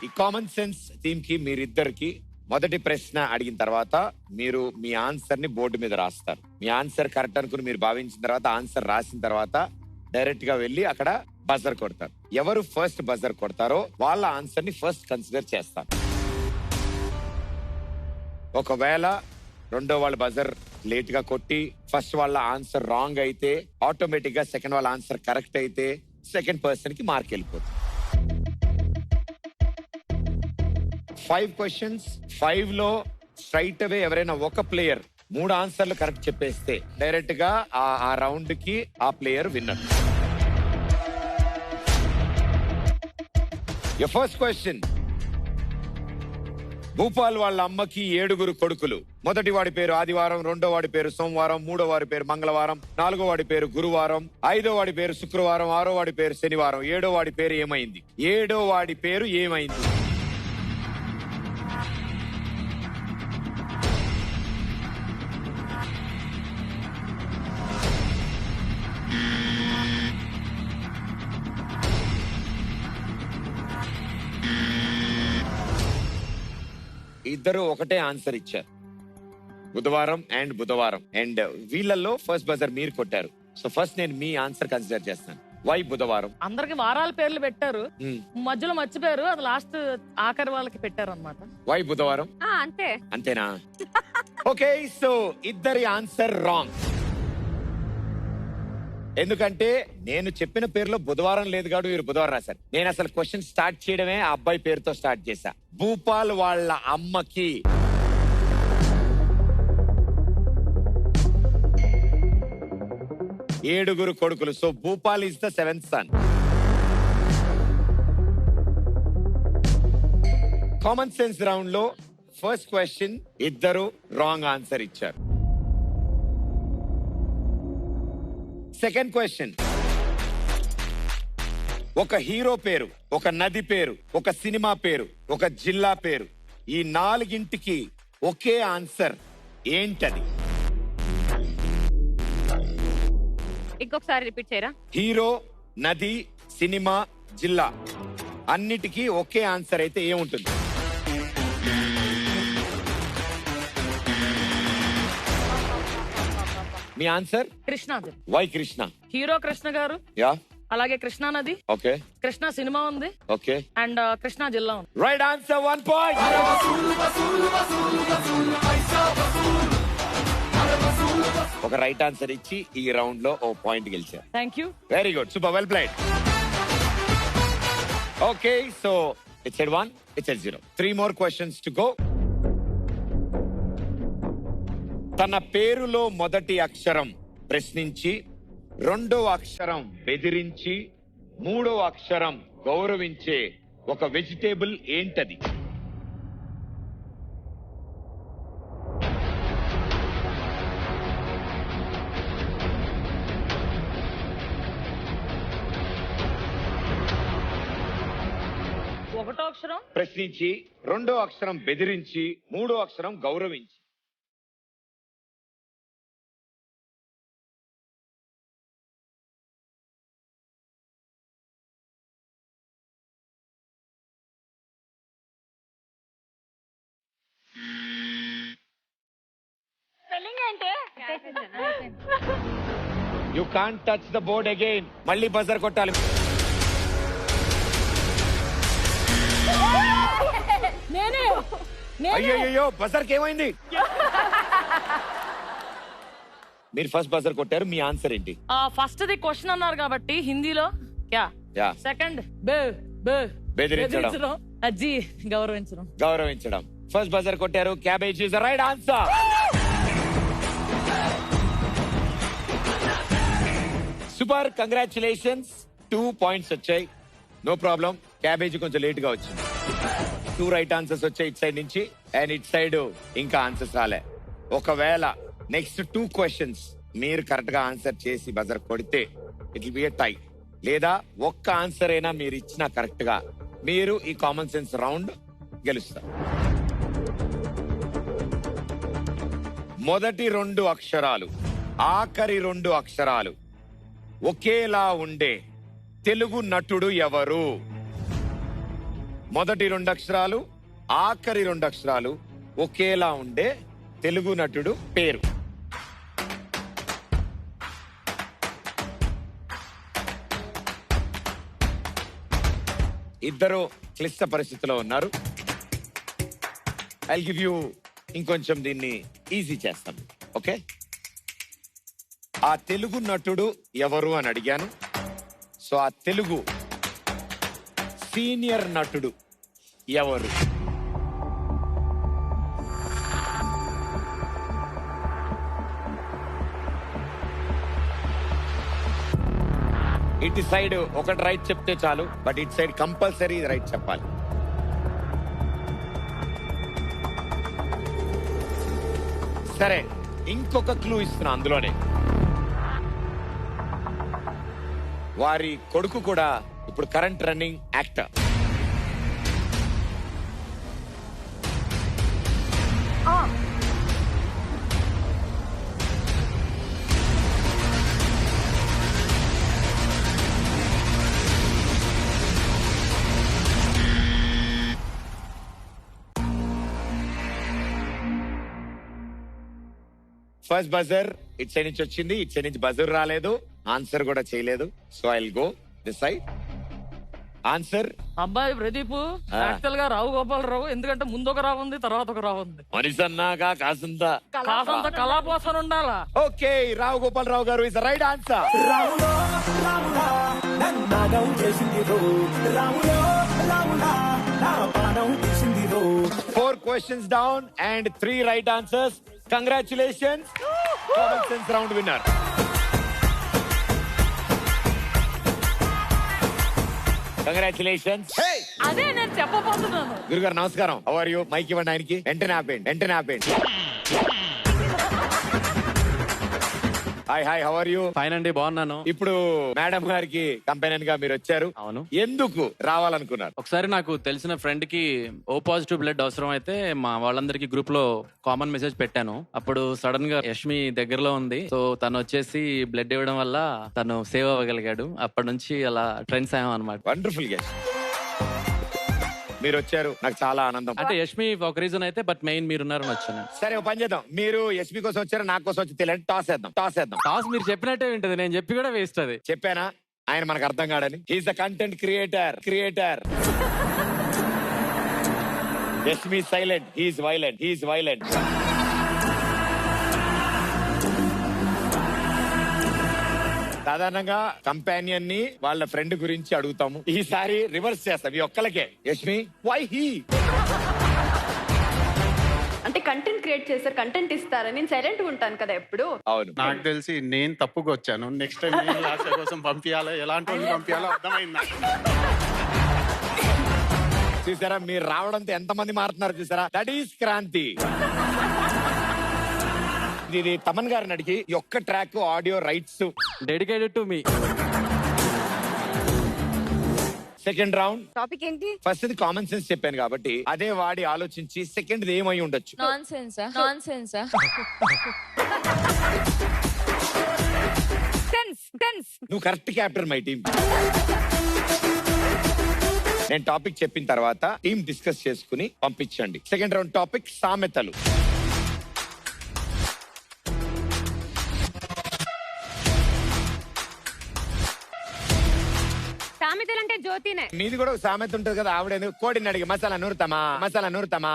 ఈ కామన్ సెన్స్ టీమ్ కి మీరిద్దరికి మొదటి ప్రశ్న అడిగిన తర్వాత మీరు మీ ఆన్సర్ ని బోర్డు మీద రాస్తారు. మీ ఆన్సర్ కరెక్ట్ అనుకుని మీరు భావించిన తర్వాత ఆన్సర్ రాసిన తర్వాత డైరెక్ట్ గా వెళ్ళి అక్కడ బజర్ కొడతారు. ఎవరు ఫస్ట్ బజర్ కొడతారో వాళ్ళ ఆన్సర్ ని ఫస్ట్ కన్సిడర్ చేస్తారు. ఒకవేళ రెండో వాళ్ళ బజర్ లేట్ గా కొట్టి ఫస్ట్ వాళ్ళ ఆన్సర్ రాంగ్ అయితే ఆటోమేటిక్ గా సెకండ్ వాళ్ళ ఆన్సర్ కరెక్ట్ అయితే సెకండ్ పర్సన్ కి మార్క్ వెళ్ళిపోతుంది. 5 క్వశ్చన్స్. 5 లో స్ట్రైట్ అవే ఎవరైనా ఒక ప్లేయర్ 3 ఆన్సర్లు కరెక్ట్ చెప్పేస్తే డైరెక్ట్ గా ఆ రౌండ్ కి ఆ player winner. Your first question. Bhupal వాళ్ళ అమ్మకి 7 కొడుకులు. మొదటి వాడి పేరు ఆదివారం, రెండో వాడి పేరు సోమవారం, మూడో వాడి పేరు మంగళవారం, నాలుగో వాడి పేరు గురువారం, 5వ వాడి పేరు శుక్రవారం, 6వ వాడి పేరు శనివారం, 7వ వాడి పేరు ఏమైంది? 7వ వాడి పేరు ఏమైంది? ఇద్దరు ఒకటే ఆన్సర్ ఇచ్చారు, బుధవారం అండ్ బుధవారం. అండ్ వీళ్ళల్లో ఫస్ట్ బజర్ మీరు కొట్టారు. సో ఫస్ట్ నేను మీ ఆన్సర్ కన్సిడర్ చేస్తాను. వై బుధవారం? అందరికి వారాల పేర్లు పెట్టారు, Hmm. మధ్యలో మర్చిపోయారు, అది లాస్ట్ ఆఖరి వాళ్ళకి పెట్టారు అన్నమాట. వై బుధవారం? అంతే. అంతేనా? ఓకే, సో ఇద్దరి ఆన్సర్ రాంగ్. ఎందుకంటే నేను చెప్పిన పేరులో బుధవారం లేదు కాబట్టి వీరు బుధవారం రాశారు. నేను అసలు క్వశ్చన్ స్టార్ట్ చేయడమే ఆ అబ్బాయి పేరుతో స్టార్ట్ చేశా. భూపాల్ వాళ్ళ అమ్మకి 7 కొడుకులు. So Bhupal is the 7th son. Common sense round లో ఫస్ట్ క్వశ్చన్ ఇద్దరు రాంగ్ ఆన్సర్ ఇచ్చారు. సెకండ్ క్వశ్చన్, ఒక హీరో పేరు, ఒక నది పేరు, ఒక సినిమా పేరు, ఒక జిల్లా పేరు, ఈ 4గింటికి ఒకే ఆన్సర్ ఏంటది? ఇంకొకసారి రిపీట్ చేయరా? హీరో, నది, సినిమా, జిల్లా అన్నిటికీ ఒకే ఆన్సర్ అయితే ఏముంటుంది? మీ answer? Krishna. Why Krishna? Hero Krishna garu, yeah, అలాగే కృష్ణా నది, ఓకే, కృష్ణా సినిమా ఉంది, ఓకే, అండ్ కృష్ణా జిల్లా ఉంది. Right answer, 1 point. ఒక రైట్ ఆన్సర్ ఇచ్చి ఈ రౌండ్ లో ఓ పాయింట్ గెలిచారు. Thank you. Very good, super, well played. Okay, so it's at 1, it's at 0. 3 more questions to go. తన పేరులో మొదటి అక్షరం ప్రశ్నించి రెండో అక్షరం బెదిరించి మూడో అక్షరం గౌరవించే ఒక వెజిటేబుల్ ఏంటది? ఒకటో అక్షరం ప్రశ్నించి, రెండో అక్షరం బెదిరించి, మూడో అక్షరం గౌరవించి. You can't touch the board again. మళ్ళీ బజర్ కొట్టాలి. నేనే అయ్యో బజర్కి ఏమైంది? మీరు ఫస్ట్ బజర్ కొట్టారు, మీ ఆన్సర్ ఏంటి? ఫస్ట్ ది క్వశ్చన్ అన్నారు కాబట్టి హిందీలో క్యా, యా సెకండ్ బే బే బెదిరించడం, అజ్జి గౌరవించడం. గౌరవించడం. ఫస్ట్ బజర్ కొట్టారు, cabbage is the right answer. Super, congratulations. 2 points వచ్చాయి. నో ప్రాబ్లం, క్యాబేజ్ కొంచెం లేట్ గా వచ్చింది. 2 రైట్ ఆన్సర్స్ వచ్చాయి ఇట్ సైడ్ నుంచి, అండ్ ఇట్ సైడ్ ఇంకా ఆన్సర్స్ రాలే. ఒకవేళ నెక్స్ట్ 2 క్వశ్చన్స్ మీరు కరెక్ట్ గా ఆన్సర్ చేసి బజర్ కొడితే ఇట్ విల్ బి ఎ టై. లేదా ఒక్క ఆన్సర్ అయినా మీరు ఇచ్చినా కరెక్ట్ గా మీరు ఈ కామన్ సెన్స్ రౌండ్ గెలుస్తారు. మొదటి 2 అక్షరాలు, ఆఖరి 2 అక్షరాలు ఒకేలా ఉండే తెలుగు నటుడు ఎవరు? మొదటి 2 అక్షరాలు, ఆఖరి 2 అక్షరాలు ఒకేలా ఉండే తెలుగు నటుడు పేరు. ఇద్దరు క్లిష్ట పరిస్థితిలో ఉన్నారు. ఐ గివ్ యూ ఇంకొంచెం దీన్ని ఈజీ చేస్తాను. ఓకే, ఆ తెలుగు నటుడు ఎవరు అని అడిగాను. సో ఆ తెలుగు సీనియర్ నటుడు ఎవరు? ఇటు సైడ్ ఒకటి రైట్ చెప్తే చాలు, బట్ ఇటు సైడ్ కంపల్సరీ రైట్ చెప్పాలి. సరే, ఇంకొక క్లూ ఇస్తున్నా అందులోనే. వారి కొడుకు కూడా ఇప్పుడు current running actor. First buzzer it side నుంచి వచ్చింది, ఇట్ సైడ్ నుంచి బజర్ రాలేదు, ఆన్సర్ కూడా చేయలేదు. So I will go this side. Answer అబ్బాయి ప్రదీప్ యాక్చువల్ గా రావు గోపాలరావు, ఎందుకంటే ముందు ఒక రావు ఉంది, తర్వాత ఒక రావు ఉంది. మనిషన్నాగా కాసంత కళాపోసన ఉండాలా. ఓకే, రావు గోపాలరావు గారు is the right answer. 4 questions down and 3 right answers. Congratulations, common sense round winner. Congratulations. అదే నేను చెప్పబోతున్నాను. గురుగారు నమస్కారం. How are you? మైక్ ఇవ్వండి ఆయనకి. వెంటనే ఆపేయండి. Hi how are you? Fine అండి, బాగున్నాను. ఇప్పుడు మేడం గారికి కంపెనీ గా మీరు వచ్చారు. అవును. ఎందుకు రావాలనుకున్నారు? ఒకసారి నాకు తెలిసిన ఫ్రెండ్ కి ఓ పాజిటివ్ బ్లడ్ అవసరం అయితే మా వాళ్ళందరికి గ్రూప్ లో కామన్ మెసేజ్ పెట్టాను. అప్పుడు సడన్ గా యష్మి దగ్గరలో ఉంది, సో తను వచ్చేసి బ్లడ్ ఇవ్వడం వల్ల తను సేవ్ అవ్వగలిగాడు. అప్పటి నుంచి అలా ట్రెండ్స్ అయ్యాం అనమాట. వండర్ఫుల్ గెస్ట్, మీరు వచ్చారు, నాకు చాలా ఆనందం. అంటే యష్మి ఒక రీజన్ అయితే, బట్ మెయిన్ మీరున్నారని వచ్చాను. సరే, ఒక పని చేద్దాం. మీరు ఎస్పీ కోసం వచ్చారు, నాకు కోసం వచ్చి తెలియదు. టాస్ వేద్దాం. టాస్ మీరు చెప్పినట్టే వింటది, నేను చెప్పి కూడా వేస్ట్. అది చెప్పానా? ఆయన మనకు అర్థం కాడని. He's the content creator. Yashmi silent, he's violent. సాధారణంగా కంపానియన్ ని వాళ్ళ ఫ్రెండ్ గురించి అడుగుతాము. ఈసారి రివర్స్ చేస్తాం, ఈ ఒక్కలకే. Yashmi, why he? అంటే కంటెంట్ క్రియేట్ చేస్తారు, కంటెంట్ ఇస్తారు. నేను సైలెంట్ గా ఉంటాను కదా ఎప్పుడు. అవును. నాకు తెలిసి నేను తప్పుగా వచ్చాను. నెక్స్ట్ టైం నేను లాస్య కోసం పంపించాలో ఎలాంటి వాళ్ళు పంపించాలో అర్థమైంది నాకు. చూసారా మీరు రావడంతో ఎంతమంది మారుతున్నారు చూసారా. That is Kranthi. ఇది తమన్ గారిని అడిగి ఈ ఒక్క track audio rights dedicated to మీ. సెకండ్ రౌండ్ టాపిక్ ఏంటి? ఫస్ట్ ఇది కామన్ సెన్స్ చెప్పాను కాబట్టి అదే వాడి ఆలోచించి సెకండ్ ఏమై ఉండొచ్చు. నాన్సెన్స్. నువ్వు కరెక్ట్ క్యాప్టర్ మై టీమ్. నేను టాపిక్ చెప్పిన తర్వాత టీం డిస్కస్ చేసుకుని పంపించండి. సెకండ్ రౌండ్ టాపిక్ సామెతలు. సామెతలు అంటే జ్యోతినే. మీది కూడా ఒక సామెత ఉంటుంది కదా. ఆవిడ కోడిని అడిగి మసాలా నూరుతామా.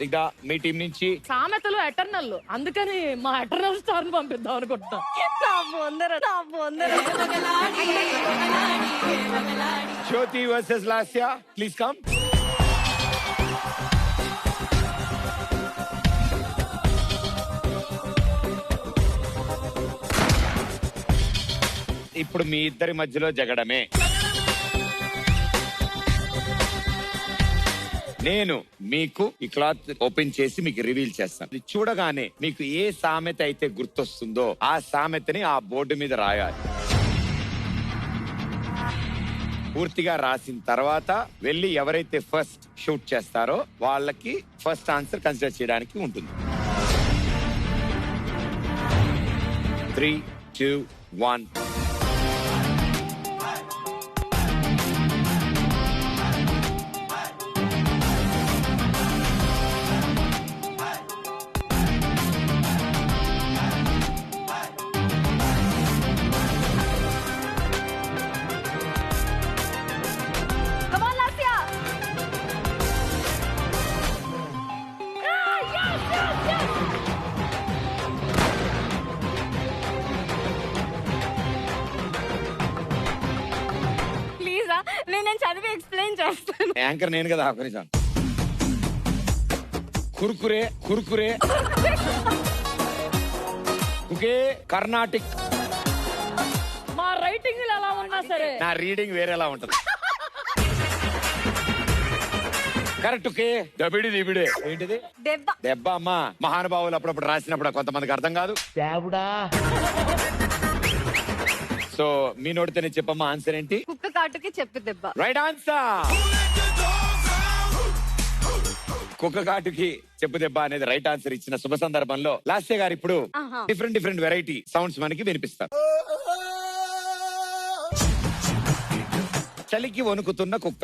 ఇక మీ టీం నుంచి సామెతలు ఎటర్నల్, అందుకని మా ఎటర్నల్ స్టార్ ని పంపిద్దాం అనుకుంటున్నాం. జ్యోతి వర్సెస్ లాస్య, ప్లీజ్ కమ్. ఇప్పుడు మీ ఇద్దరి మధ్యలో జగడమే. నేను మీకు ఈ క్లాత్ ఓపెన్ చేసి మీకు రివీల్ చేస్తాను. ఇది చూడగానే మీకు ఏ సామెత అయితే గుర్తొస్తుందో ఆ సామెతని ఆ బోర్డు మీద రాయాలి. పూర్తిగా రాసిన తర్వాత వెళ్ళి ఎవరైతే ఫస్ట్ షూట్ చేస్తారో వాళ్ళకి ఫస్ట్ ఆన్సర్ కన్సిడర్ చేయడానికి ఉంటుంది. 3, 2, 1. నేను చదివి ఎక్స్ప్లెయిన్ చేస్తాను. యాంకర్ నేను కదా. ఆఖరిజాన్ కుర్కురే ఓకే. కర్ణాటిక్. మా రైటింగ్ ఎలా ఉన్నా సరే నా రీడింగ్ వేరేలా ఉంటది. కరెక్ట్. ఓకే. దబిడి దిబిడే ఏంటిది? దెబ్బ అమ్మా. మహానుభావులు అప్పుడప్పుడు రాసినప్పుడు కొంతమందికి అర్థం కాదు. సో మీ నోటితోనే చెప్పమ్మా ఆన్సర్ ఏంటి? కుక్క కాటుకి చెప్పు దెబ్బ. Right answer. కుక్క కాటుకి చెప్పు దెబ్బ అనేది రైట్ ఆన్సర్ ఇచ్చిన శుభ సందర్భంలో లాస్య గారు ఇప్పుడు డిఫరెంట్ వెరైటీ సౌండ్స్ మనకి వినిపిస్తారు. చలికి వణుకుతున్న కుక్క.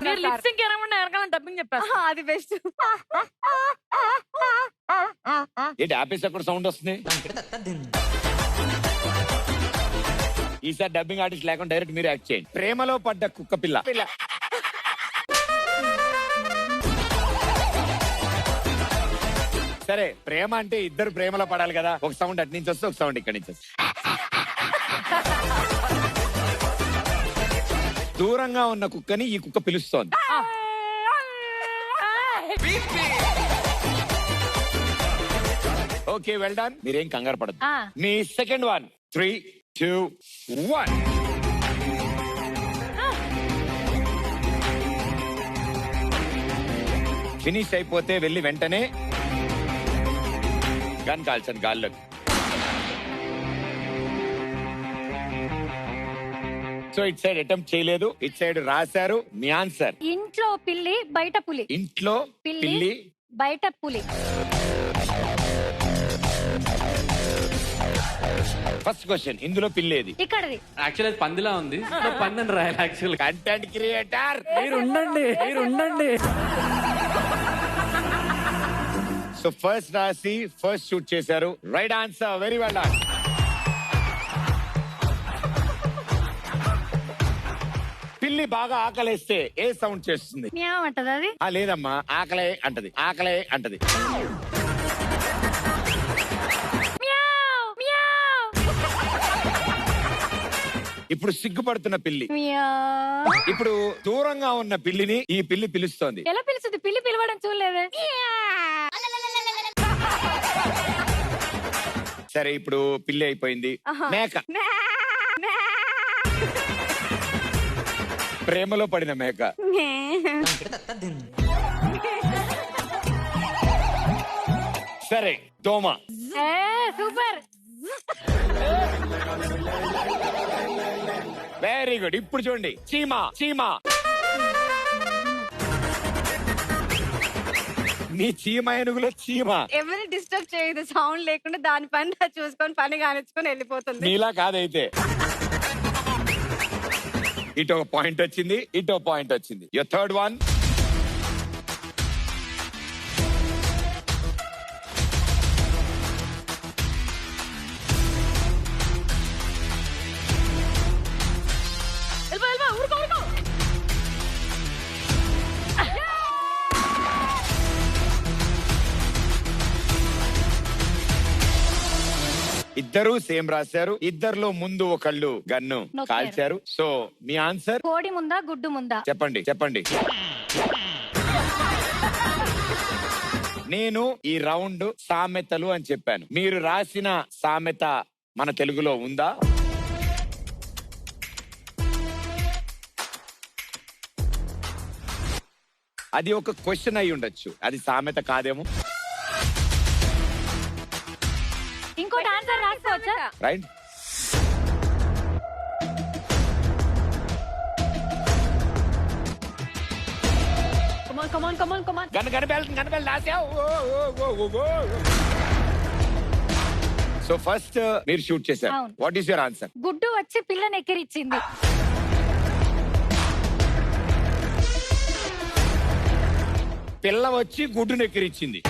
మీరు లిప్సింగ్ ఎరకాలని డబ్బింగ్ చెప్పారు. అది బెస్ట్. ఏంటి ఆపేసి అక్కడ సౌండ్ వస్తుంది? ఈసారి డబ్బింగ్ ఆర్టిస్ట్ లేకుండా డైరెక్ట్ మీరు యాక్ట్ చేయండి. ప్రేమలో పడ్డ కుక్క పిల్ల. సరే ప్రేమ అంటే ఇద్దరు ప్రేమలో పడాలి కదా. ఒక సౌండ్ అటు నుంచి వస్తే ఒక సౌండ్ ఇక్కడి నుంచి వస్తే. దూరంగా ఉన్న కుక్కని ఈ కుక్క పిలుస్తోంది. Okay well done. మీరేం కంగారు పడదు. మీ సెకండ్ వన్. 3, 2, 1. ఫినిష్ అయిపోతే వెళ్ళి వెంటనే గన్ కాల్చండి గాల్లోకి. సో ఇట్ సైడ్ అటెంప్ట్ చేయలేదు, ఇట్ సైడ్ రాశారు. మీ ఆన్సర్ ఇంట్లో పిల్లి బయట పులి. ఇంట్లో పిల్లి బయట పులి. ఫస్ట్ క్వశ్చన్, ఇందులో పిల్లేది? ఇక్కడది. యాక్చువల్ అది పందిలా ఉంది. పందని రాయాలి యాక్చువల్. కంటెంట్ క్రియేటర్ మీరు ఉండండి. సో ఫస్ట్ రాసి ఫస్ట్ షూట్ చేశారు. Right answer. Very well done. పిల్లి బాగా ఆకలేస్తే ఏ సౌండ్ చేస్తుంది? ఏమంటది అది? లేదమ్మా, ఆకలే అంటది. ఇప్పుడు సిగ్గుపడుతున్న పిల్లి. ఇప్పుడు దూరంగా ఉన్న పిల్లిని ఈ పిల్లి పిలుస్తోంది. ఎలా పిలుస్తుంది? పిల్లి పిలవడం చూడలేదే. సరే ఇప్పుడు పిల్లి అయిపోయింది. మేక, ప్రేమలో పడిన మేక. సరే దోమ. Super, very good. ఇప్పుడు చూడండి చీమ. చీమ నీ చీమ ఏనుగులో చీమ. ఎవరి డిస్టర్బ్ చేయదు, సౌండ్ లేకుండా దాని పని చూసుకొని పని కానిచ్చుకొని వెళ్ళిపోతుంది. నీలా కాదైతే. ఇటు ఒక పాయింట్ వచ్చింది, ఇటు ఒక పాయింట్ వచ్చింది. Your third one. ఇద్దరు సేమ్ రాశారు. ఇద్దరిలో ముందు ఒకళ్ళు గన్ను కాల్చారు. సో మీ ఆన్సర్ కోడి ముందా గుడ్డు ముందా? చెప్పండి చెప్పండి. నేను ఈ రౌండ్ సామెతలు అని చెప్పాను. మీరు రాసిన సామెత మన తెలుగులో ఉందా? అది ఒక క్వశ్చన్ అయి ఉండొచ్చు, అది సామెత కాదేమో. ఇంకోటి ఆన్సర్ రాసుకోవచ్చా? రైట్. సో ఫస్ట్ మీరు షూట్ చేశారు. అవును. What is your answer? గుడ్డు వచ్చి పిల్లని ఎక్కిరిచ్చింది. పిల్ల వచ్చి గుడ్డును ఎక్కిరిచ్చింది.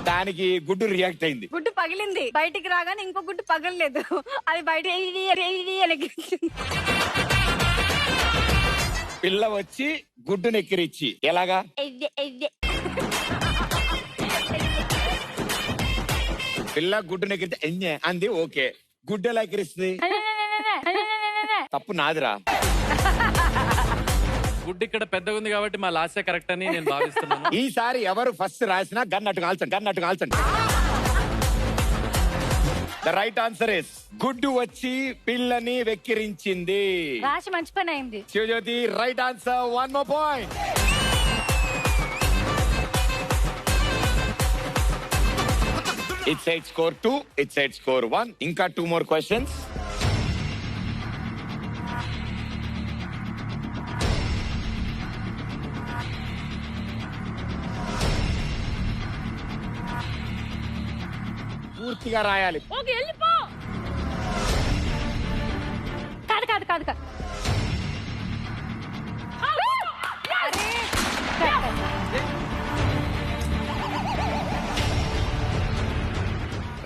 దానికి గుడ్డు రియాక్ట్ అయింది. గుడ్డు పగిలింది, బయటికి రాగానే ఇంకో గుడ్డు పగలలేదు, అది బయట పిల్ల వచ్చి గుడ్డును ఎక్కిరిచ్చి ఎలాగా? పిల్ల గుడ్డును ఎక్కిరిస్తే ఎంజే అంది. ఓకే, గుడ్డు ఎలా ఎక్కిరిస్తుంది? తప్పు నాదిరా. గుడ్ ఇక్కడ పెద్దగా ఉంది కాబట్టి మా లాస్ట్ కరెక్ట్ అని నేను భావిస్తున్నాను. ఈసారి ఎవరు ఫస్ట్ రాసినా గన్నట్టు కాల్చండి, గన్నట్టు కాల్చండి. ద రైట్ ఆన్సర్ ఇస్ గుడ్డు వచ్చి పిల్లని వెక్కిరించింది. రాశి మంచి పని అయింది. Shivajyothi right answer. 1 more point. It said score 2, it said score 1. ఇంకా 2 more questions. పూర్తిగా రాయాలి. ఓకే వెళ్ళిపో. కాదు కాదు కాదు కాదు.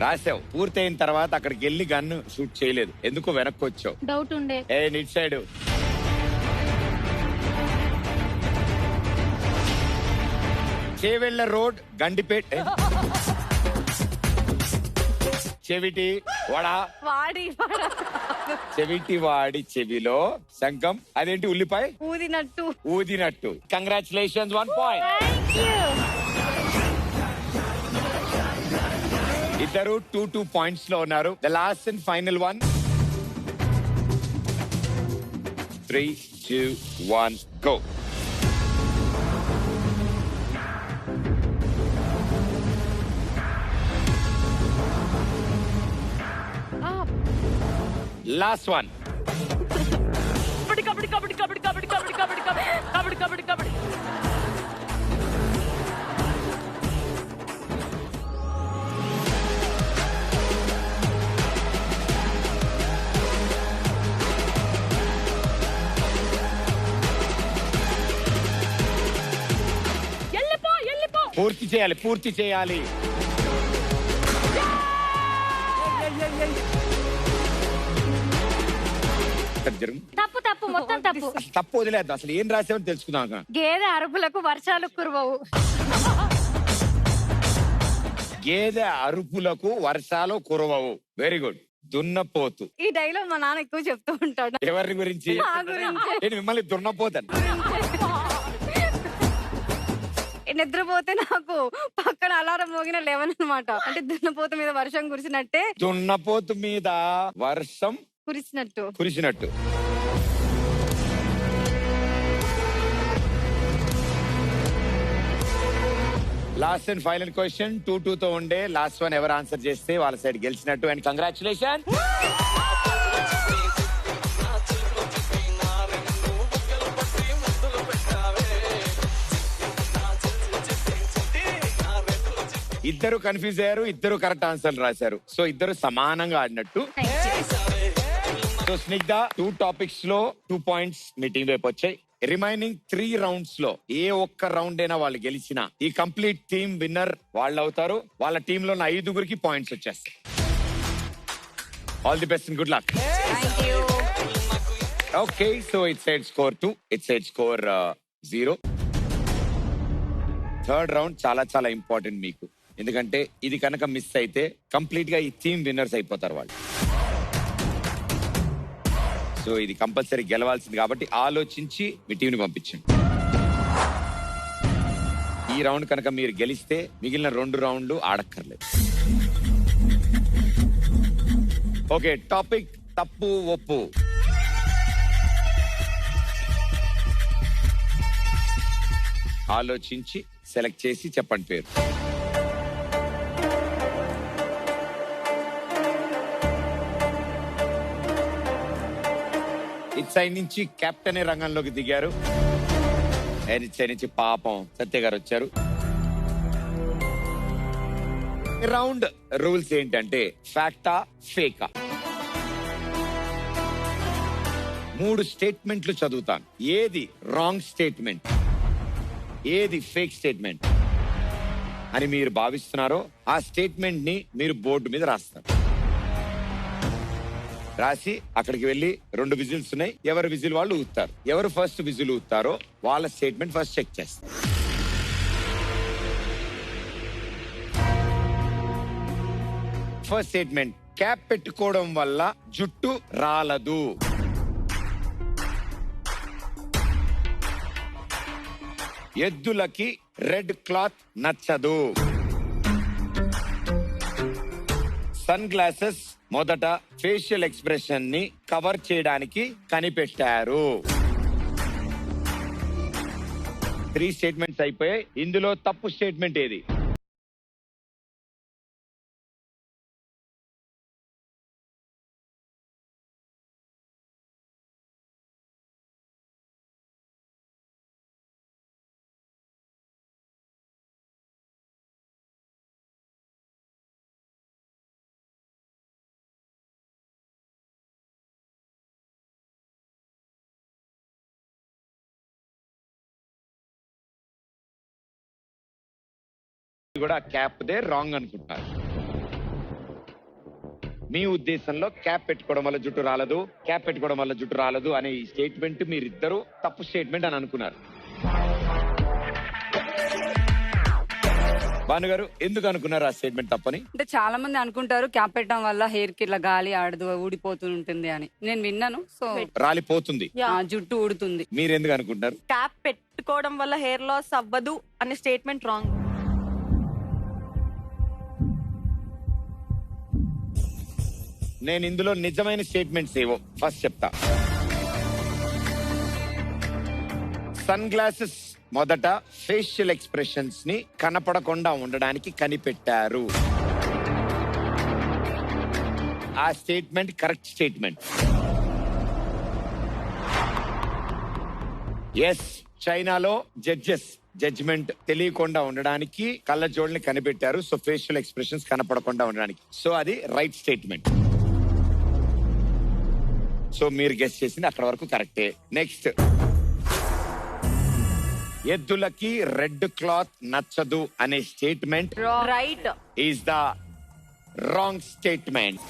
రాసావు. పూర్తయిన తర్వాత అక్కడికి వెళ్ళి గన్ను షూట్ చేయలేదు. ఎందుకు వెనక్కి వచ్చావు? డౌట్ ఉండే. ఏ నిట్ సైడ్. చేవెళ్ళ రోడ్, గండిపేట్, చెవిటి వడ, చెవిటి వాడి చెవిలో శంఖం. అదేంటి? ఉల్లిపాయ ఊదినట్టు. ఊదినట్టు. కంగ్రాచులేషన్స్. 1 point. ఇద్దరు 2 పాయింట్స్ లో ఉన్నారు. The last and final one. 3, 2, 1 go. Last one. Kabaddi kabaddi kabaddi kabaddi kabaddi kabaddi kabaddi kabaddi kabaddi kabaddi. వెళ్ళిపో వెళ్ళిపో. పూర్తి చేయాలి, పూర్తి చేయాలి. తప్పు తప్పు మొత్తం తప్పు. తప్పు వదిలేదు. అసలు ఏం రాసామని తెలుసుకుందాం. గేదె అరుపులకు వర్షాలు కురవవు. గేదె అరుపులకు వర్షాలు కురవవు. Very good. దున్నపోతు. ఈ డైలాగ్ మా నాన్న ఎక్కువ చెప్తూ ఉంటాడు. ఎవరి గురించి? నా గురించి. నేను మిమ్మల్ని దున్నపోతాను. నిద్రపోతే నాకు పక్కన అలారం మోగిన లేవనమాట. అంటే దున్నపోత మీద వర్షం కురిసినట్టే. దున్నపోతు మీద వర్షం కురిసినట్టు. లాస్ట్ అండ్ ఫైనల్ క్వశ్చన్ 2-2 తో ఉండే లాస్ట్ వన్ ఎవరు ఆన్సర్ చేస్తే వాళ్ళ సైడ్ గెలిచినట్టు. And congratulation. ఇద్దరు కన్ఫ్యూజ్ అయ్యారు, ఇద్దరు కరెక్ట్ ఆన్సర్లు రాశారు. సో ఇద్దరు సమానంగా ఆడినట్టు. సో స్నిగ్ధ 2 టాపిక్స్ లో 2 పాయింట్స్ మీ టీం వైపు వచ్చాయి. రిమైనింగ్ 3 రౌండ్స్ లో ఏ ఒక్క రౌండ్ అయినా వాళ్ళు గెలిచినా ఈ కంప్లీట్ టీమ్ విన్నర్ వాళ్ళు అవుతారు. వాళ్ళ టీమ్ లో 5 పాయింట్స్ వచ్చేస్తాయి. All the best and good luck. Okay, so it side score 2, it side score 0. Third round చాలా చాలా ఇంపార్టెంట్ మీకు, ఎందుకంటే ఇది కనుక మిస్ అయితే కంప్లీట్ గా ఈ టీమ్ విన్నర్స్ అయిపోతారు వాళ్ళు. సో ఇది కంపల్సరీ గెలవాల్సింది కాబట్టి ఆలోచించి మీ టీంని పంపించండి. ఈ రౌండ్ కనుక మీరు గెలిస్తే మిగిలిన 2 రౌండ్లు ఆడక్కర్లేదు. ఓకే, టాపిక్ తప్పు ఒప్పు. ఆలోచించి సెలెక్ట్ చేసి చెప్పండి పేరు. ఇటు సైడ్ నుంచి కెప్టెన్ రంగంలోకి దిగారు. ఇటు సైడ్ నుంచి పాపం సత్య గారు వచ్చారు. రౌండ్ రూల్స్ ఏంటంటే ఫ్యాక్టా ఫేకా. 3 స్టేట్మెంట్లు చదువుతాను. ఏది రాంగ్ స్టేట్మెంట్, ఏది ఫేక్ స్టేట్మెంట్ అని మీరు భావిస్తున్నారో ఆ స్టేట్మెంట్ ని మీరు బోర్డు మీద రాస్తారు. రాసి అక్కడికి వెళ్లి 2 విజిల్స్ ఉన్నాయి, ఎవరి విజిల్ వాళ్ళు ఊతారు. ఎవరు ఫస్ట్ విజిల్ ఊతారో వాళ్ళ స్టేట్మెంట్ ఫస్ట్ చెక్ చేస్తారు. ఫస్ట్ స్టేట్మెంట్, క్యాప్ పెట్టుకోవడం వల్ల జుట్టు రాలదు. ఎద్దులకి రెడ్ క్లాత్ నచ్చదు. సన్ గ్లాసెస్ మొదట ఫేషియల్ ఎక్స్ప్రెషన్ ని కవర్ చేయడానికి కనిపెట్టారు. 3 స్టేట్మెంట్స్ అయిపోయాయి. ఇందులో తప్పు స్టేట్మెంట్ ఏది? కూడా క్యాప్ దే రాంగ్ అనుకుంటారు. మీ ఉద్దేశంలో క్యాప్ పెట్టుకోవడం వల్ల జుట్టు రాలదు, క్యాప్ పెట్టుకోవడం వల్ల జుట్టు రాలదు అనే ఈ స్టేట్మెంట్ మీరిద్దరూ తప్పు స్టేట్మెంట్ అని అనుకున్నారు. భాను గారు ఎందుకు అనుకున్నారు ఆ స్టేట్మెంట్ తప్పని? అంటే చాలా మంది అనుకుంటారు క్యాప్ పెట్టడం వల్ల హెయిర్ కి ఇట్లా గాలి ఆడదు, ఊడిపోతూ ఉంటుంది అని. నేను విన్నాను. సో రాలిపోతుంది, జుట్టు ఊడుతుంది. మీరు ఎందుకు అనుకుంటారు? క్యాప్ పెట్టుకోవడం వల్ల హెయిర్ లాస్ అవ్వదు అనే స్టేట్మెంట్ రాంగ్. నేను ఇందులో నిజమైన స్టేట్మెంట్స్ ఏవో ఫస్ట్ చెప్తా. సన్ గ్లాసెస్ మొదట ఫేషియల్ ఎక్స్ప్రెషన్స్ ని కనపడకుండా ఉండడానికి కనిపెట్టారు. ఆ స్టేట్మెంట్ కరెక్ట్ స్టేట్మెంట్. ఎస్, చైనాలో జడ్జిమెంట్ తెలియకుండా ఉండడానికి కళ్ళజోళ్ళని కనిపెట్టారు. సో ఫేషియల్ ఎక్స్ప్రెషన్స్ కనపడకుండా ఉండడానికి. సో అది రైట్ స్టేట్మెంట్. సో మీరు గెస్ చేసింది అక్కడ వరకు కరెక్టే. నెక్స్ట్, ఎద్దులకి రెడ్ క్లాత్ నచ్చదు అనే statement right is the wrong statement.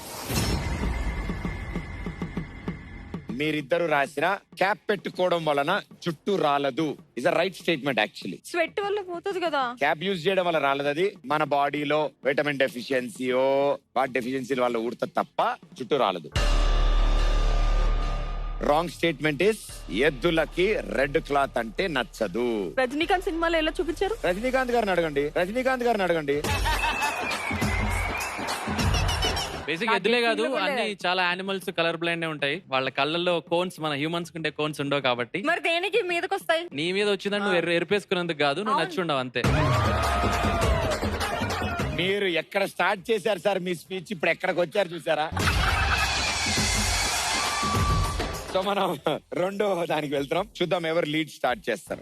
మీరిద్దరు రాసిన క్యాప్ పెట్టుకోవడం వలన జుట్టు రాలదు is a right statement actually. Sweat వల్ల పోతుంది కదా. క్యాప్ యూజ్ చేయడం వల్ల రాలేదు, అది మన బాడీలో విటమిన్ డెఫిషియన్సీయో వాటి డెఫిషియన్సీ వల్ల ఉడత తప్ప జుట్టు రాలదు. రాంగ్ స్టేట్మెంట్ ఇస్ ఎద్దులకి రెడ్ క్లాత్ అంటే నచ్చదు. రజనీకాంత్ సినిమాలో ఎలా చూపించారు? రజనీకాంత్ గారిని అడగండి. బేసిక్ ఎద్దులే కాదు, అన్ని చాలా యానిమల్స్ కలర్ బ్లైండ్ ఉంటాయి. వాళ్ళ కళ్ళల్లో కోన్స్ మన హ్యూమన్స్ కుంటే కోన్స్ ఉండవు కాబట్టి. మరి దేనికి మీదకి వస్తాయి? నీ మీద వచ్చిందని నువ్వు ఎరిపేసుకున్నందుకు కాదు, నువ్వు నచ్చి ఉండవు అంతే. మీరు ఎక్కడ స్టార్ట్ చేశారు సార్ మీ స్పీచ్, ఇప్పుడు ఎక్కడికి వచ్చారు చూసారా? సో మనం రెండో దానికి వెళ్తున్నాం, చూద్దాం ఎవరు లీడ్ స్టార్ట్ చేస్తారు.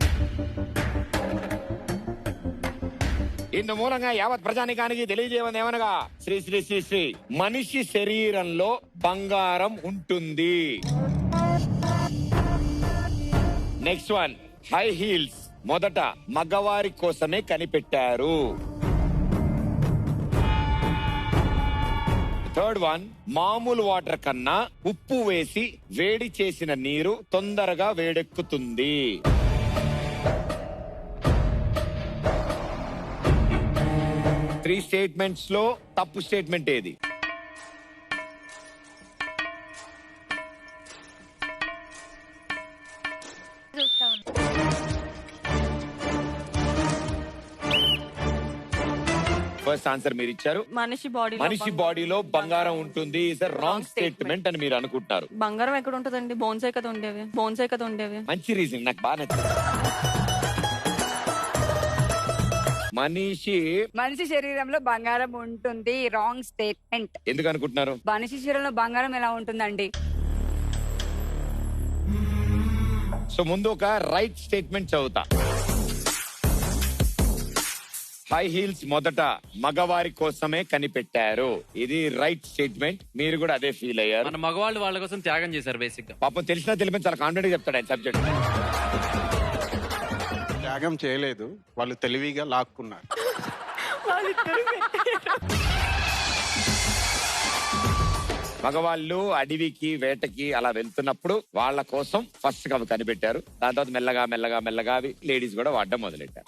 ఇందు మూలంగా యావత్ ప్రజానికానికి తెలియజేయమని ఏమనగా శ్రీ శ్రీ శ్రీ శ్రీ మనిషి శరీరంలో బంగారం ఉంటుంది. నెక్స్ట్ వన్, హై హీల్స్ మొదట మగవారి కోసమే కనిపెట్టారు. థర్డ్ వన్, మామూలు వాటర్ కన్నా ఉప్పు వేసి వేడి చేసిన నీరు తొందరగా వేడెక్కుతుంది. 3 స్టేట్మెంట్స్ లో తప్పు స్టేట్మెంట్ ఏది? ఫస్ట్ ఆన్సర్ మీరు ఇచ్చారు, మనిషి బాడీలో బంగారం ఉంటుంది ఇస్ అ రాంగ్ స్టేట్మెంట్ అని మీరు అనుకుంటున్నారు. బంగారం ఎక్కడ ఉంటదండి? బోన్సే కదా ఉండేవి. మంచి రీజన్, నాకు బాగా నచ్చింది. మనిషి శరీరంలో బంగారం ఉంటుంది, రాంగ్ స్టేట్మెంట్. ఎందుకు అనుకుంటున్నారు? మనిషి శరీరంలో బంగారం ఎలా ఉంటుందండి? సో ముందు ఒక రైట్ స్టేట్మెంట్ చదువుతా. హై హీల్స్ మొదట మగవారి కోసమే కనిపెట్టారు, ఇది రైట్ స్టేట్మెంట్. మీరు కూడా అదే ఫీల్ అయ్యారు. మన మగవాళ్ళు వాళ్ళ కోసం త్యాగం చేశారు బేసిక్ గా. పాపం తెలిసినా తెలియని చాలా కాన్ఫిడెంట్ గా చెప్తాడు ఆయన సబ్జెక్ట్. త్యాగం చేయలేదు, వాళ్ళు తెలివిగా లాక్కున్నారు. మగవాళ్ళు అడవికి వేటకి అలా వెళ్తున్నప్పుడు వాళ్ళ కోసం ఫస్ట్ గా కనిపెట్టారు. దాని తర్వాత మెల్లగా లేడీస్ కూడా వాడడం మొదలెట్టారు.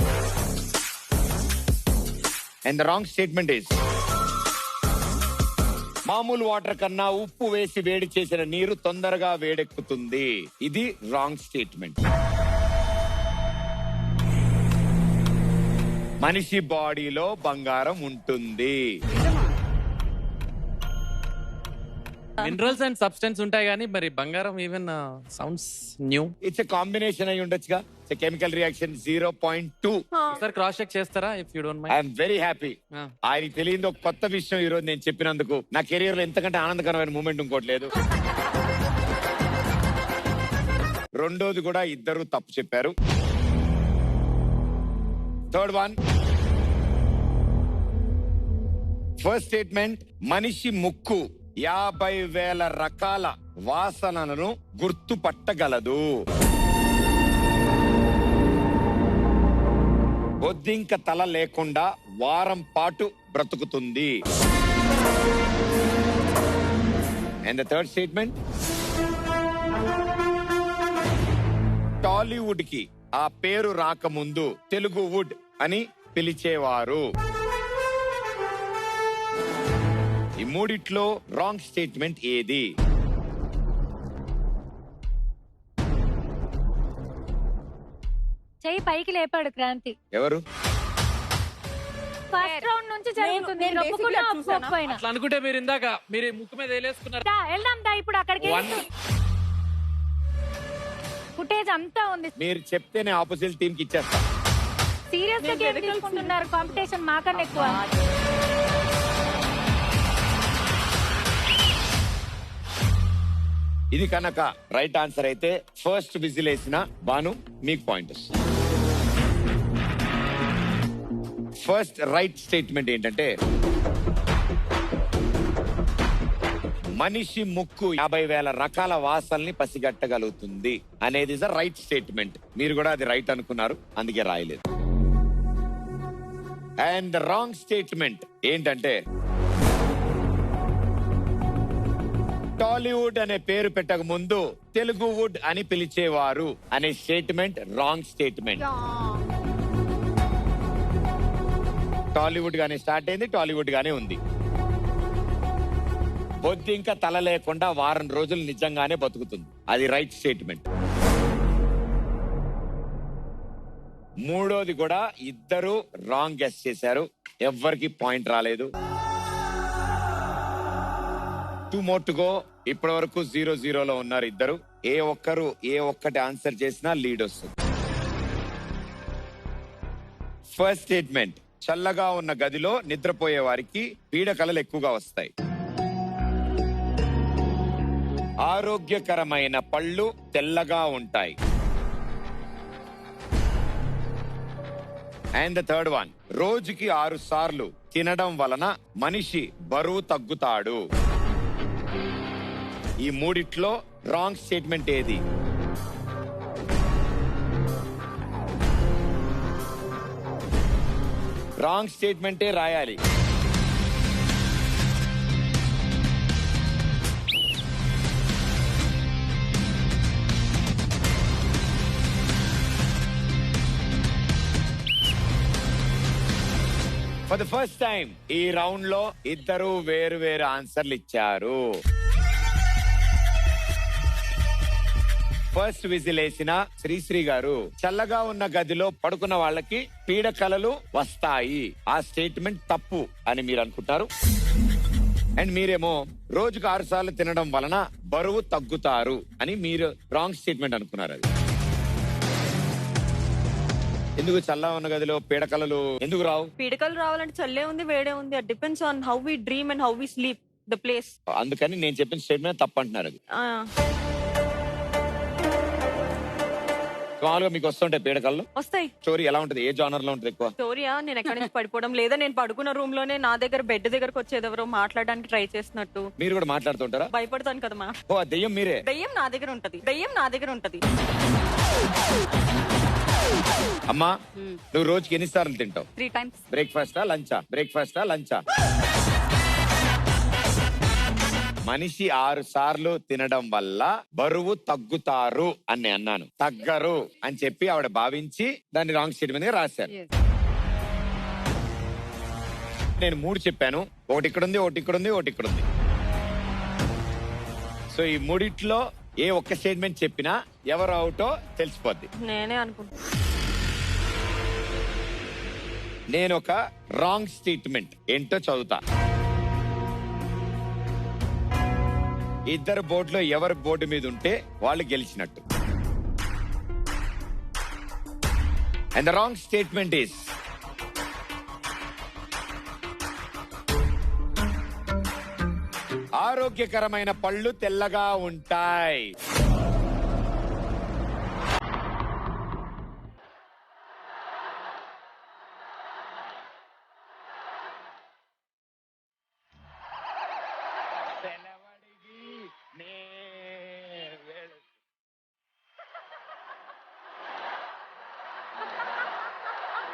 And the wrong statement is మామూలు వాటర్ కన్నా ఉప్పు వేసి వేడి చేసిన నీరు తొందరగా వేడెక్కుతుంది. ఇది రాంగ్ స్టేట్మెంట్. మనిషి బాడీలో బంగారం ఉంటుంది. మినరల్స్ అండ్ సబ్స్టెన్స్ ఉంటాయి కానీ మరి బంగారం even sounds new. It's a combination అయి ఉండొచ్చుగా. Chemical reaction 0.2. Sir cross check చేస్తారా if you don't mind? I'm very happy. ఆయనకి తెలియదు ఒక కొత్త విషయం ఈ రోజు నేను చెప్పినందుకు. నా కెరీర్ లో ఎంతకంటే ఆనందకరమైన మూమెంట్ ఇంకోటి లేదు. రెండోది కూడా ఇద్దరు తప్పు చెప్పారు. థర్డ్ వన్, ఫస్ట్ స్టేట్మెంట్ మనిషి ముక్కు 50,000 రకాల వాసనలను గుర్తుపట్టగలదు. బొద్దింక తల లేకుండా వారం పాటు బ్రతుకుతుంది. And the third statement, Tollywood కి ఆ పేరు రాకముందు తెలుగు వుడ్ అని పిలిచేవారు. ఈ మూడిట్లో రాంగ్ స్టేట్మెంట్ ఏది? చెయ్యి పైకి లేపాడు క్రాంతి. ఎవరు? ఫస్ట్ రౌండ్ నుంచి జరుగుతుంది. నేను ఒప్పుకున్నా, ఒప్పుకోకపోయినా. అట్లా అనుకుంటే మీరు ఇందాక మీరు ముక్కు మీద వేలేసుకున్నారు. వెళ్దాం దా ఇప్పుడు అక్కడికి. ఫుటేజ్ అంతా ఉంది. మీరు చెప్తేనే ఆపోజిట్ టీమ్ కి ఇచ్చేస్తా. సీరియస్ గా గేమ్ తీసుకుంటున్నారు. కాంపిటీషన్ మాకన్నా ఎక్కువ. ఇది కనుక రైట్ ఆన్సర్ అయితే ఫస్ట్ విజిల్ వేసిన బాను మీకు పాయింట్. ఫస్ట్ రైట్ స్టేట్మెంట్ ఏంటంటే మనిషి ముక్కు 50,000 రకాల వాసనల్ని పసిగట్టగలుగుతుంది అనేది ఇస్ రైట్ స్టేట్మెంట్. మీరు కూడా అది రైట్ అనుకున్నారు, అందుకే రాయలేదు. అండ్ రాంగ్ స్టేట్మెంట్ ఏంటంటే టాలీవుడ్ అనే పేరు పెట్టక ముందు తెలుగు వుడ్ అని పిలిచేవారు అనే స్టేట్మెంట్ రాంగ్ స్టేట్మెంట్. టాలీవుడ్ గానే స్టార్ట్ అయింది, టాలీవుడ్ గానే ఉంది. బొద్ది ఇంకా తల లేకుండా వారం రోజులు నిజంగానే బతుకుతుంది, అది రైట్ స్టేట్మెంట్. మూడోది కూడా ఇద్దరు రాంగ్ గెస్ చేశారు, ఎవ్వరికి పాయింట్ రాలేదు. 2 more to go. ఇప్పటి వరకు 0-0 ఉన్నారు ఇద్దరు. ఏ ఒక్కటి ఆన్సర్ చేసినా లీడ్ వస్తుంది. ఫస్ట్ స్టేట్మెంట్, చల్లగా ఉన్న గదిలో నిద్రపోయే వారికి పీడకలలు ఎక్కువగా వస్తాయి. ఆరోగ్యకరమైన పళ్ళు తెల్లగా ఉంటాయి. అండ్ ద థర్డ్ వన్, రోజుకి 6 సార్లు తినడం వలన మనిషి బరువు తగ్గుతాడు. ఈ మూడిట్లో రాంగ్ స్టేట్మెంట్ ఏది? రాంగ్ స్టేట్మెంటే రాయాలి. ఫర్ ద ఫస్ట్ టైం ఈ రౌండ్ లో ఇద్దరు వేరు వేరు ఆన్సర్లు ఇచ్చారు. ఫస్ట్ విజిల్ వేసిన శ్రీశ్రీ గారు, చల్లగా ఉన్న గదిలో పడుకున్న వాళ్ళకి పీడకలలు వస్తాయి, ఆ స్టేట్మెంట్ తప్పు అని మీరు అనుకుంటారు. అండ్ మీరేమో రోజుకు 6 సార్లు తినడం వలన బరువు తగ్గుతారు అని మీరు రాంగ్ స్టేట్మెంట్ అనుకున్నారు. అది ఎందుకు చల్లగా ఉన్న గదిలో పీడకలలు ఎందుకు రావు? పీడకలు రావాలంటే చల్లే ఉంది, వేడే ఉంది. It depends on how we dream and how we sleep the place. అందుకని నేను చెప్పిన స్టేట్మెంట్ తప్పు అంటున్నారు. అది మామూలుగా మీకు వస్తుంటాయి పీడకలు? వస్తాయి. స్టోరీ ఎలా ఉంటది? ఏ జానర్ లో ఉంటది ఎక్కువ? స్టోరీయా, నేను ఎక్కడి నుంచి పడిపోవడం లేదా నేను పడుకున్న రూమ్ లోనే నా దగ్గర బెడ్ దగ్గరకు వచ్చేది ఎవరో మాట్లాడడానికి ట్రై చేసినట్టు. మీరు కూడా మాట్లాడుతుంటారా? భయపడతాను కదా మా. ఓ దెయ్యం మీరే? దెయ్యం నా దగ్గర ఉంటది, దెయ్యం నా దగ్గర ఉంటది. అమ్మా నువ్వు రోజుకి ఎన్నిసార్లు తింటావు? 3 times. బ్రేక్ఫాస్టా లంచా? బ్రేక్ఫాస్టా లంచా? మనిషి 6 సార్లు తినడం వల్ల బరువు తగ్గుతారు అని అన్నాను, తగ్గరు అని చెప్పి ఆవిడ భావించి దాన్ని రాంగ్ స్టేట్మెంట్ గా రాశారు. నేను 3 చెప్పాను, ఒకటి ఇక్కడ ఉంది, ఒకటి ఇక్కడ ఉంది, ఒకటి ఇక్కడ ఉంది. సో ఈ మూడిట్లో ఏ ఒక్క స్టేట్మెంట్ చెప్పినా ఎవరు అవుటో తెలిసిపోద్ది. నేనే అనుకుంటా. నేను ఒక రాంగ్ స్టేట్మెంట్ ఏంటో చదువుతా. ఇద్దరు బోర్డులో ఎవరు బోర్డు మీద ఉంటే వాళ్ళు గెలిచినట్టు. And the wrong statement is, ఆరోగ్యకరమైన పళ్ళు తెల్లగా ఉంటాయి.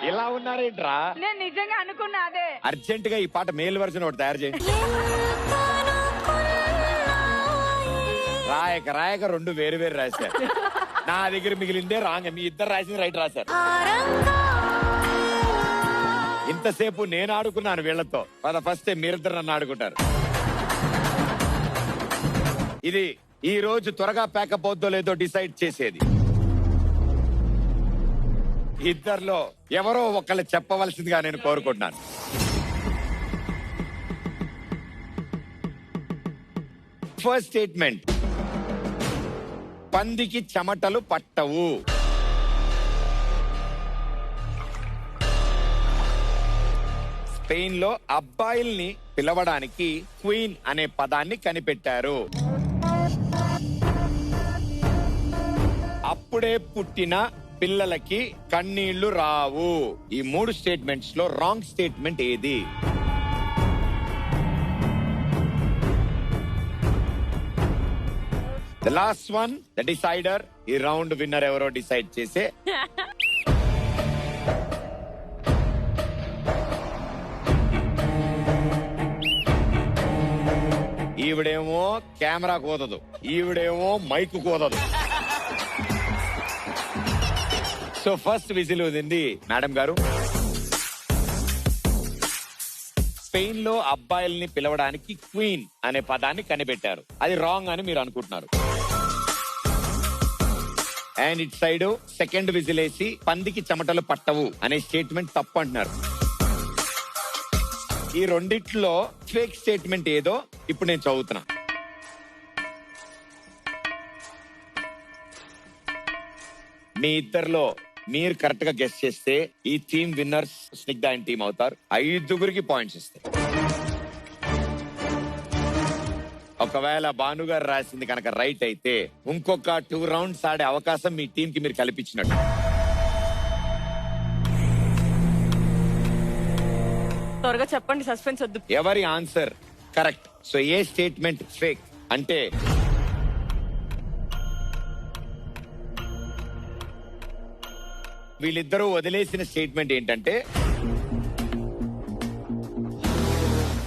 ఇలా ఉన్నారేంట్రా? నేను నిజంగా అనుకున్నా అదే. అర్జెంట్ గా ఈ పాట మేల్ వర్జన్ ఒకటి తయారు చేయండి. రాయక 2 వేరు వేరు రాశారు. నా దగ్గర మిగిలిందే రాంగ్, మీ ఇద్దరు రాసింది రైట్ రాశారు. ఇంతసేపు నేను ఆడుకున్నాను వీళ్లతో, ఫస్ట్ టైం మీరిద్దరు నన్ను ఆడుకుంటారు. ఇది ఈ రోజు త్వరగా ప్యాకప్ అవుద్దో లేదో డిసైడ్ చేసేది. ఇద్దరిలో ఎవరో ఒకళ్ళు చెప్పవలసిందిగా నేను కోరుకుంటున్నాను. ఫస్ట్ స్టేట్మెంట్, పందికి చెమటలు పట్టవు. స్పెయిన్ లో అబ్బాయిల్ని పిలవడానికి క్వీన్ అనే పదాన్ని కనిపెట్టారు. అప్పుడే పుట్టిన పిల్లలకి కన్నీళ్లు రావు. ఈ 3 స్టేట్మెంట్స్ లో రాంగ్ స్టేట్మెంట్ ఏది? The last one, the decider. ఈ రౌండ్ విన్నర్ ఎవరో డిసైడ్ చేసే ఈవిడేమో కెమెరా కుదదు, ఈవిడేమో మైక్ కుదదు. సో ఫస్ట్ విజిల్ వదింది మేడం గారు. స్పెయిన్ లో అబ్బాయిల్ని పిలవడానికి క్వీన్ అనే పదాన్ని కనిపెట్టారు. అది రాంగ్ అని మీరు అనుకుంటున్నారు. And it side second whistle వేసి పందికి చెమటలు పట్టవు అనే స్టేట్మెంట్ తప్పు అంటున్నారు. ఈ రెండిట్లో ఫేక్ స్టేట్మెంట్ ఏదో ఇప్పుడు నేను చదువుతున్నా. మీ ఇద్దరిలో మీరు కరెక్ట్ గా గెస్ చేస్తే ఈ team winners Snigdha and team అవుతారు. 5 పాయింట్స్ ఇస్తాయి. ఒకవేళ భానుగారు రాసింది కనుక రైట్ అయితే ఇంకొక 2 రౌండ్స్ ఆడే అవకాశం మీ టీం కి మీరు కల్పించినట్టు. త్వరగా చెప్పండి, సస్పెన్స్ వద్దు. ఎవరి ఆన్సర్ కరెక్ట్. సో ఏ స్టేట్మెంట్ ఫేక్ అంటే వీళ్ళిద్దరూ వదిలేసిన స్టేట్మెంట్ ఏంటంటే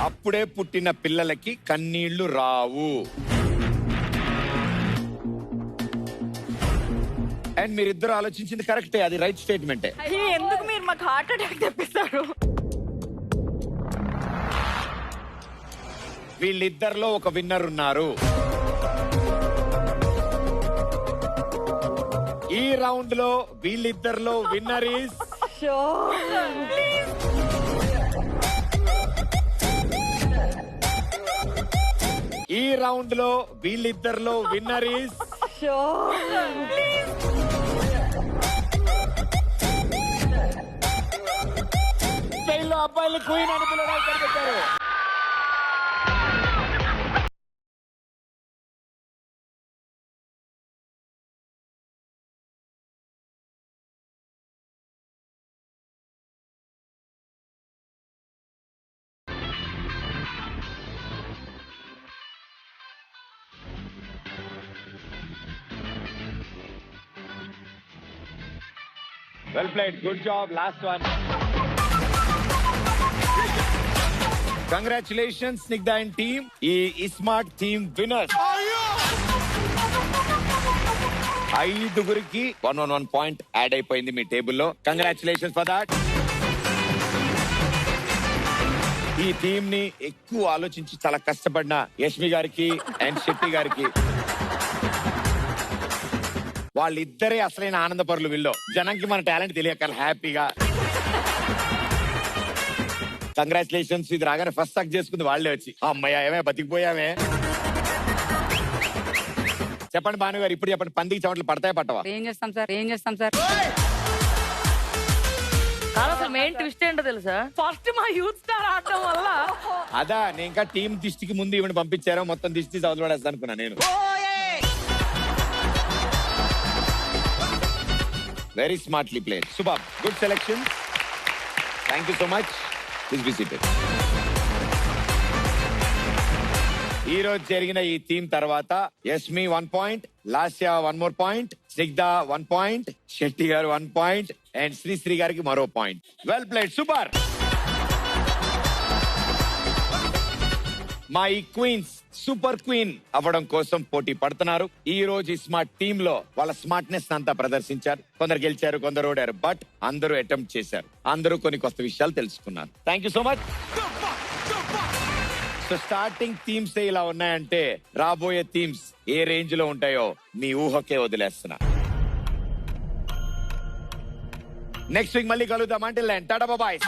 అప్పుడే పుట్టిన పిల్లలకి కన్నీళ్లు రావు. అండ్ మీరిద్దరు ఆలోచించింది కరెక్టే, అది రైట్ స్టేట్మెంటే. ఎందుకు మీరు మాకు హార్ట్ అటాక్ తెప్పిస్తారు? వీళ్ళిద్దరిలో ఒక విన్నర్ ఉన్నారు. ఈ రౌండ్ లో వీళ్ళిద్దరిలో విన్నర్ ఈస్ ఈ రౌండ్ లో వీళ్ళిద్దరిలో విన్నర్ ఈస్ స్పెయిన్ లో అబ్బాయిలు క్వీన్ అని పిలవడానికి కనిపెట్టారు. Well played. Good job. Last one. Congratulations, Snigdha and team. E Smart team winners. 5 1 point add అయిపోయింది మీ టేబుల్ లో. Congratulations for that. ఈ టీమ్ ని ఎక్కువ ఆలోచించి చాలా కష్టపడిన యష్మి గారికి అండ్ శెట్టి గారికి, వాళ్ళిద్దరే అసలైన ఆనందపరులు. వీళ్ళు జనంకి మన టాలెంట్ తెలియక హ్యాపీగా కంగ్రాచులేషన్స్. ఇది రాగానే ఫస్ట్ టక్ చేసుకుంది వాళ్ళే వచ్చి, అమ్మయ్య ఏమే బతికిపోయామే. చెప్పండి భాను గారు, ఇప్పుడు చెప్పండి, పందికి చెమటలు పడతాయా పట్టవా? ఏం చేస్తాం సార్? అసలు మెయిన్ ట్విస్ట్ ఏంటో తెలుసా? ఫస్ట్ మా యూత్ స్టార్ ఆడటం వల్ల అదా నేను ఇంకా టీం దిష్టికి ముందు ఈవెన్ పంపించారో మొత్తం దిష్టి చదువుపడేస్తా అనుకున్నా నేను. Very smartly played. Superb. Good selection. Thank you so much. Please be seated. ఈ రోజు జరిగిన ఈ టీమ్ తర్వాత Yashmi 1 point, Lasya 1 more point, Snigdha 1 point, Shetty గారు 1 point అండ్ శ్రీ గారికి మరో point. Well played. Super. మా ఈ క్వీన్స్ సూపర్ క్వీన్ అవ్వడం కోసం పోటీ పడుతున్నారు. ఈ రోజు ఈ స్మార్ట్ టీమ్ లో వాళ్ళ స్మార్ట్నెస్ అంతా ప్రదర్శించారు. కొందరు గెలిచారు, కొందరు ఓడారు, బట్ అందరూ అటెంప్ట్ చేశారు. అందరూ కొన్ని కొత్త విషయాలు తెలుసుకున్నారు. Thank you so much. So starting themes ఇలా ఉన్నాయంటే రాబోయే థీమ్స్ ఏ రేంజ్ లో ఉంటాయో మీ ఊహకే వదిలేస్తున్నా. నెక్స్ట్ వీక్ మళ్ళీ కలుద్దాం. అంటే టాటా బాయ్.